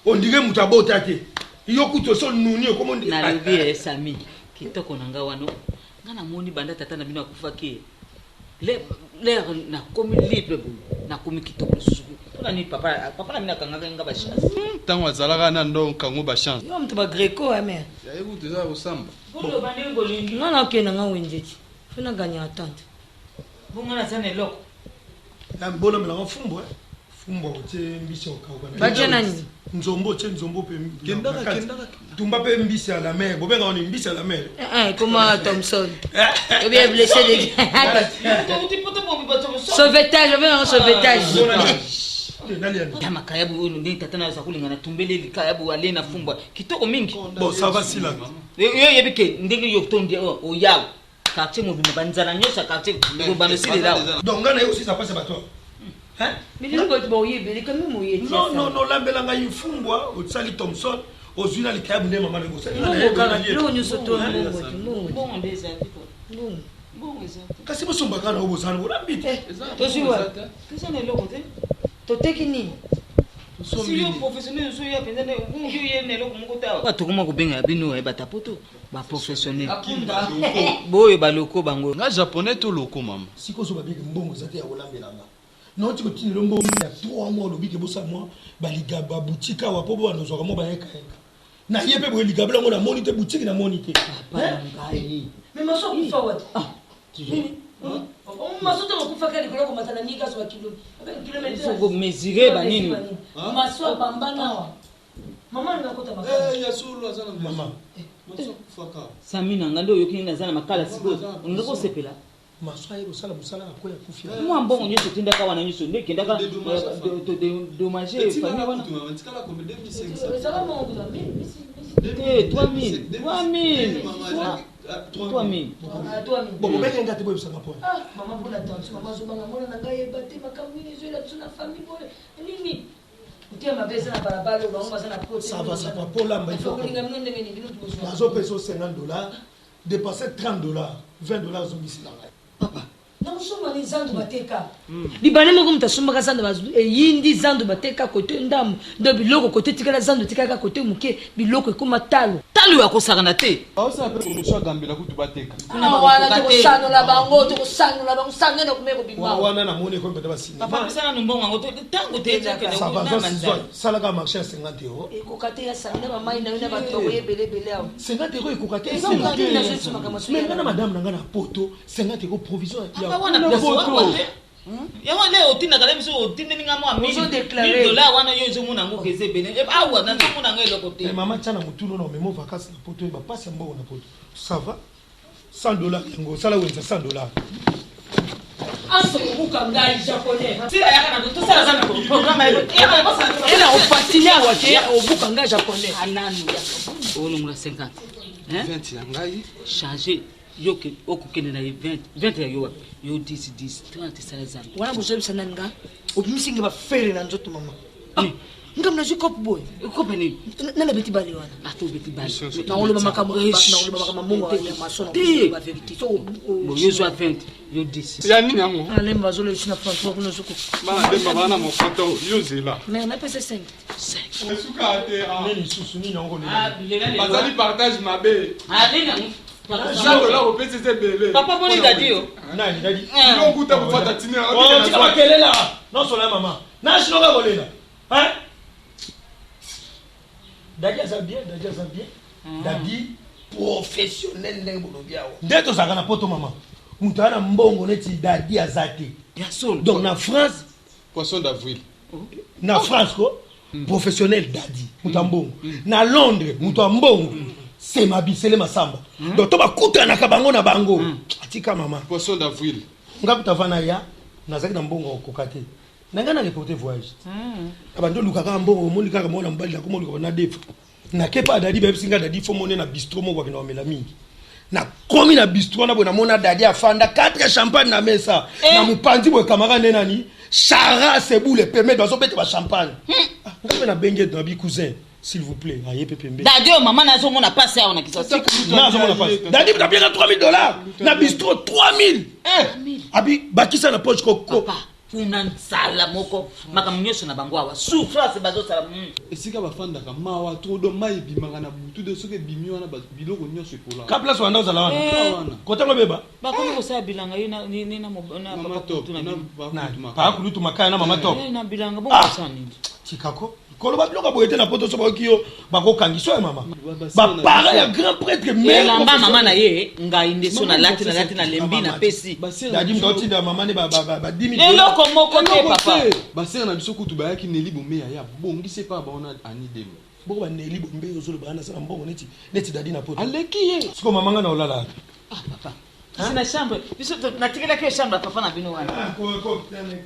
On dirait mutabota te. Yo kuto so nuni ko mondi. Na lobi Sami. Kitoko nanga wano. Ngana moni banda tata na bino akufa ke. Le na komi libre bu. Na komi kitoko susu. Tuna ni papa na mina kanga nga ba chance. Tango azalaka na ndo kango ba chance. Yo mtu ba greco ame. Ya ebu teza usamba. Bondo bandi ngolindi. Ngana okena nga wenjeti. Funa ganya attente. Bongana sana loko. Na mbona mela mfumbo Fumbo te mbisi okauka. Baje nani? Nzombo pe. Kendaka. Tumba pe mbisi à la mer. Bobenga on mbisi à la mer. Comment Thompson? Je vais blesser les sauvetage, je vais en sauvetage. Dama kayabu ndi tatana za kulingana tumbele likayabu alena fumbwa kitoko mingi. Bon ça va si là. Yo yebike ndenge yokutondi o yawo. Kakche mo bima banzana nyosa kakche ngo banosile lawo. Donc ngana yo aussi ça passe bato. Mais je vais te boyer, mais quand même moyer. Non, lambela nga yifumbwa otsali Thompson ozwina likayabu nde mama leko. Lo nyoso to mbongo. Bon ndeza biko. Bon eza. Kasi bosomba kana obosana bolambite. Toziwa. Kisa ne loko te. Toteki nini? Si yo professionnel so ya pendane yo yene loko mukota. Ba tokoma kubenga bino e batapoto ba professionnel. Boye ba loko bango. Nga japonais to loko mama. Siko so babiki mbongo zate ya olambela nga. Non tu continue le mbongo ya 3 mois lobi ke bosa moi ba liga ba boutique wa pobo na zoka mo ba yeka. Na yepe bo liga bla ngo na monite boutique na monite. Papa ngai. Mais maso ku forward. On maso to ku fa kali ko matana ni gaso wa kilomètre. Faut mesurer ba nini? Maso bambana wa. Mama ngakota makala. Ya sulu azana mama. Maso kufaka. Samina ngando yokini nazana makala siko. Ngako sepela. Maswa yero sala musala ko ya kufia. Moi mbongo nyoso tindaka wana nyoso ndeke ndaka dommager famille wana. Tikala ko 2500. Ezala mongo da 3000. Bon, ben ngati boyo sana po. Maman pour la tension, maman zobanga mona na ngai ebate makamwini zo la tsuna famille bole. Nini? Utia mabesa na barabara lo bango basana pro. Ça va pour lamba il faut. Nazo peso $50, dépasser $30, $20 zombi sila. Papa, Non, soma ni zandu bateka. Libane moko mutasomaka zandu bazulu yindi zandu bateka côté ndam do biloko côté tikala zandu tikaka côté muke biloko ekoma talo. Talo ya kosakana te. Aosa pe promotion gambela kutu bateka. Wana tokosano la bango sanga na kumeko bimba. Wana na moni ko mbeta basini. Papa bisana numbonga ngoto tango te ja ke na manza. Sala ka marché 50 €. Ekokate ya sanga ba mai na na ba to yebele bele awo. 50 € ekokate. Mais ngana madame na ngana poto 50 € provision. Wana yawa leo otinda kala miso otinde ninga mwa $1000 wana yo zo muna ngo keze bene awa na zo muna ngelo kote mama tana mutuno na memo vacances na poto ba passe mbo na poto ça va $100 yango sala wenza $100 aso buka ngai japonais sila yaka na to sala sana programme ela opatilia wache obuka ngai japonais ananu olungula 50 20 ya ngai changer yoke okukene na 20 ya yo 10 30 sala zangu wana bozobisa nanga obimisenge ba fere na nzoto mama ngam na jikop boy kope ni nana beti bali wana ato beti bali na oloba makambo na oloba makambo mungu ya masono ba verité so yo zo 20 yo 10 ya nini yango alemba zolo china francois kuna zuko bana demba bana mo photo yo zela mais on a passé 5 suka ate nini susu nini yango le bazali partage mabe nini papa boni dadio nani dadi yo kuta kufata tini oh tika makelela non solo mama na shinoka kolela hein dadi aza bien dadi professionnel ndenge bolobi awo nde tozalaka na poto mama mutu ana mbongo neti dadi aza te donc na France poisson d'avril na France ko professionnel dadi mutu ambongo na Londres mutu ambongo c'est ma bisele masamba donc to bakutana ka bango na bango atika mama poisson d'avril ngakuta vana ya nazaki na mbongo kokate nanga na reporter voyage abando lukaka mbongo moni kaka mona mbali na komo lukaka na defa na kepa dadi ba bisinga dadi fo mone na bistro mo kwa na melami na komi na bistro na bona mona dadi afanda 4 champagne na mesa na mupanzi bo kamera nani chara sebule permet dozo bete ba champagne ngome na benge na bi cousin s'il vous plaît aye pepembe dadio mama na zo mona passe ya ona kisasi na zo mona passe dadi ta bien $3000 na bistro 3000 abi bakisa na poche koko kuna nsala moko makambo nyonso na bango awa souffrance bazosala esika bafandaka mawa todo mai ebimaka na butu de soki ebimi wana biloko nyonso ekola ka place wanda ozala wana kotango beba bakomi kosala bilanga ye na pakulutu makaya na mama top na bilanga bokosala nini tikako koloba biloko boye te na poto so bakoki yo bakokangiso ya mama bapara ya grand prêtre elamba mama na ye ngai nde so na lati na lembi na pesi dadi mtotinda mama ne ba 10 000 eloko moko te papa basere na biso kutu bayaki neli bombe ya bongise pa baona ani demo boko ba neli bombe ozolo bana sala mbongo neti dadi na poto aleki ye siko mama nga na olala papa sina chambre biso natikela ke chambre papa na bino wana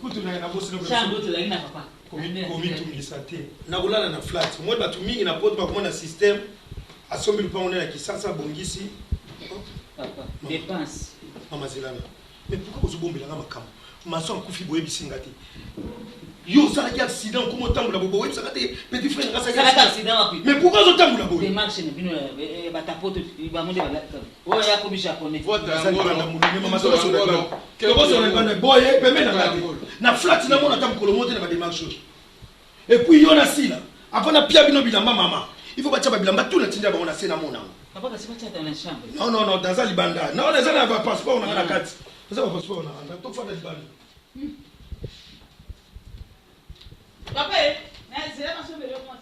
kutu na bosi na chambre te la ina papa komitumilisa te na kolala na flat moi bato mingi na poto bakomona système asombi lupango nde na kisasa bongisi papa dépense mama zelana mais pourquoi ozobombelanga makambo maso akufi boyebisinga te yo osalaki accident komo otambola boye boyebisaka te petit frère mais pourquoi ozotambola boye démarche na bino batapoto bango nde oyo yakomi japonais boye pembe na ngate na flat namona ata mokolo mo te na badémarche et puis yo na sila avant na pia bino bilamba mama il faut batia babilamba tout na tinda bango na se na monango papa kasi batia dans chambre non dans un libanda non les ana ba passeport na na kati ça va passeport na to fa da libanda papa na zela na sombe moi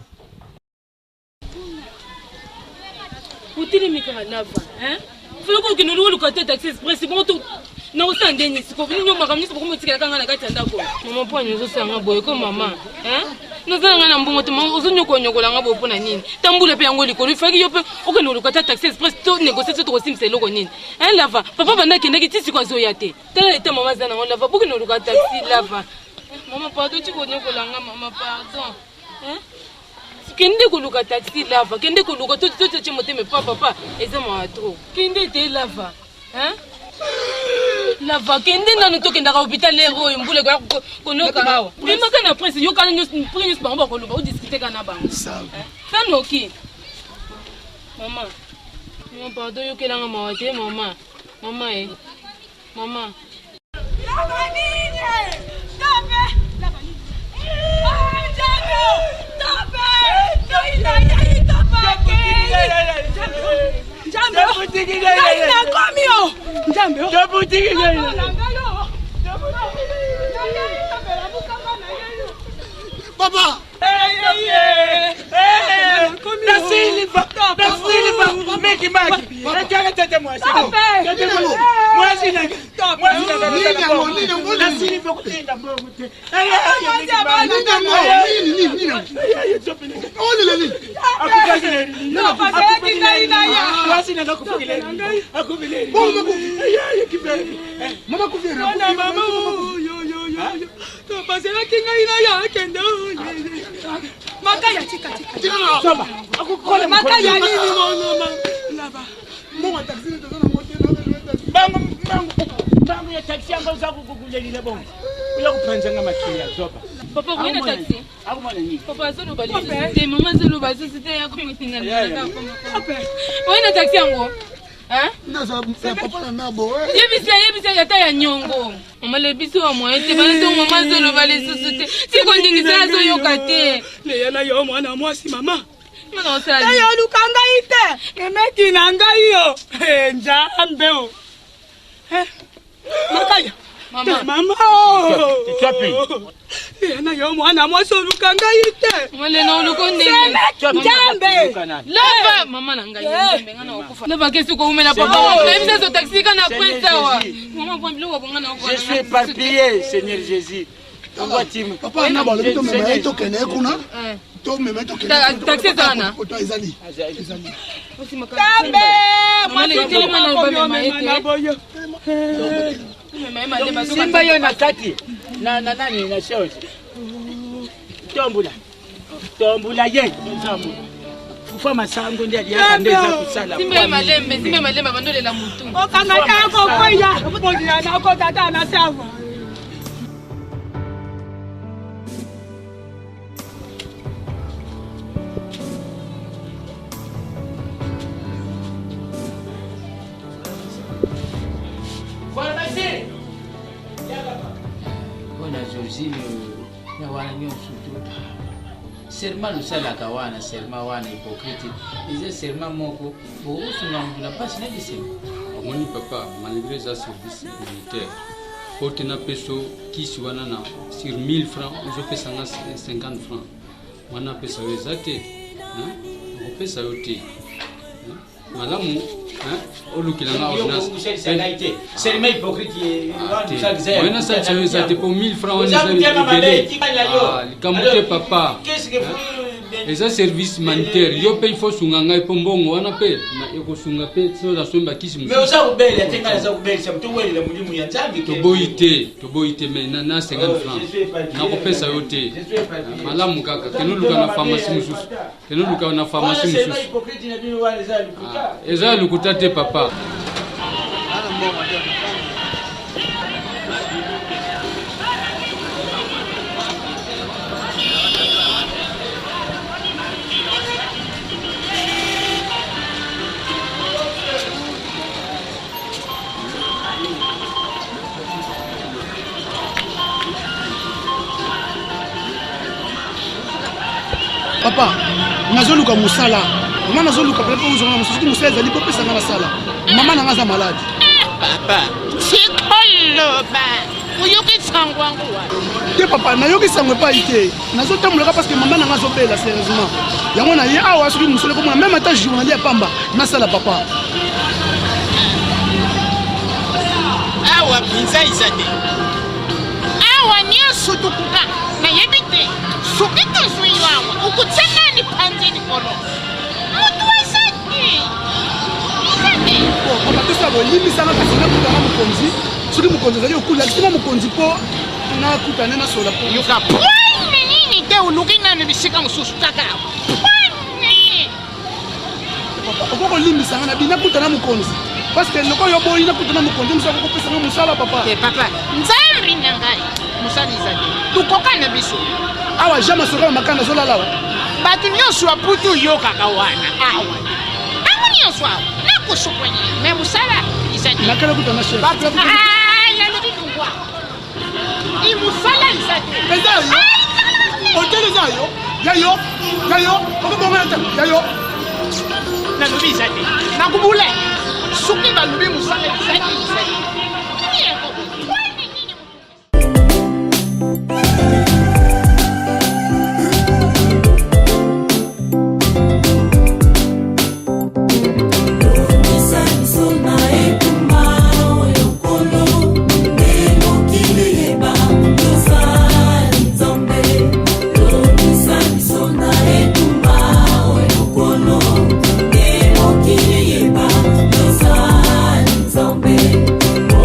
utili mikara lava felo ko kino lu ko te taxi express ko to na usande ni siko vinyo makamni siko mo tikela kanga na kati ya ndako mama po nyozo sanga boye ko mama nozanga na mbongo te uzunyo nyokola nga bopo na nini tambula pe yango likolo ifaki yo pe okeno lu ko ta taxi express to négocier to kosimisa eloko nini lava papa banda kendeki tisi kwa zoya te tala leta mama zana ngo lava bokeno lu ko taxi lava mama pardon tu ko nyokola nga mama pardon kende koluka taxi lava kende koluka to moteme papa eza mwa trop kende te lava lava kende nanu tokendaka hôpital lero mbule konoka awa bimaka na presse yokana nyonso bango bakoloba odiscute ka na bango sanoki mama pardon yokelanga mawa te mama Papa! Makaya tika tika. Soba. Akukole makaya nini mama? Lava. Mungu taxi ndio na moto na bangu ya taxi ambayo za kukugulela bongo. Uya kupanza ngama kia soba. Papa unaenda taxi? Akumana nini? Papa zolo bali. Mama zolo bali sisi yako mtingana na papa. Unaenda taxi yangu? Hein? Nasa papa na nabo. Yebisa yata ya nyongo. Mama le biso wa moete bali to mama zolo bali susute. Siko ndingi zazo yokate. Le yana yo mwana mwasi mama. Mana osali. Ayo lukanga ite. Emeki nanga iyo. Njambe o. Makaya. Mama. Chapi. Yana yo mwana mwasi lukanga ite. Mole no lukonde. Njambe. Lava mama nanga njambe ngana okufa. Lava kesu ko umela papa. Na bisa so taxi kana kwenda wa. Mama kwa bilo wa ngana okufa. Je suis éparpillé, Seigneur Jésus. Papa na balo to mema to kene kuna. To mema to kene. Taxi sana. To ezali. Kambe. Mama tele mana ba maete. Boyo. Simba yo na kati. Na nani na shows. Tombula ye. Kufa masango ndia ya ndeza kusala. Simba malembe bandolela mutu. Okanga yako kwaya. Bodira na ko tata na sawa. Serment nous sala kawana serment wana hypocrite ils serment moko bo sunga pas na disi amoni papa malgré ça service militaire porte na peso kisi wana na sur 1000 francs je fais 50 francs wana pesa wezate hein pesa yote malamu olukila na ordonnance serment hypocrite wana ça tu ça te pour 1000 francs on est likamute papa eza service humanitaire yo pe ifo sunga ngai po mbongo wana pe na eko sunga pe so za somba kisi mais oza kubeli atenga za kubeli sa mtu wele mulimu ya nzambi to boite mais na 50 francs na ko pesa yote malamu kaka kenuluka na pharmacie mususu kenuluka na pharmacie mususu eza lukuta te papa Papa, nazoluka musala. Maman nazoluka pepe uzonga mususu musala ezali ko pesa na sala. Maman na ngaza malade. Papa, sikoloba. Uyoki sangwangu wa. Te papa, na yoki sangwe pa ite. Nazotamulaka parce que maman na ngazo bela sérieusement. Yango na ye awa soki musala ko même ata journalier pamba na sala papa. Awa pinza isate. Awa nyeso tukuka na yebite. Sokito zuiwa ukutsana ni panze ni kolo. Mutu wasati. Isate. Papa tesa bo limbi sana kasi na kutana mukonzi. Soki mukonzi zali okula kisima mukonzi po na kutana na sola po. Yuka pwani nini te ulukina ni bisika mususu taka. Pwani. Papa okoko limbi sana na bina kutana mukonzi. Parce que loko yo boyi na kutana mukonzi musaka ko pesa musala papa. Papa, nzamri nangai. Musali zali. Tukokana biso. Awa jama soka makanda zola lawa. Batu nyonso aputu yoka kawana. Awa. Amu nyonso awa. Nakusukwenye. Me musala izali. Nakala kutana chef. Ya lubi kungwa. imusala lisate eza yo hotel eza yo yayo okobongana te yayo nalobi eza te nakubule soki balobi mosala lisate Zombie.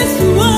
Yesu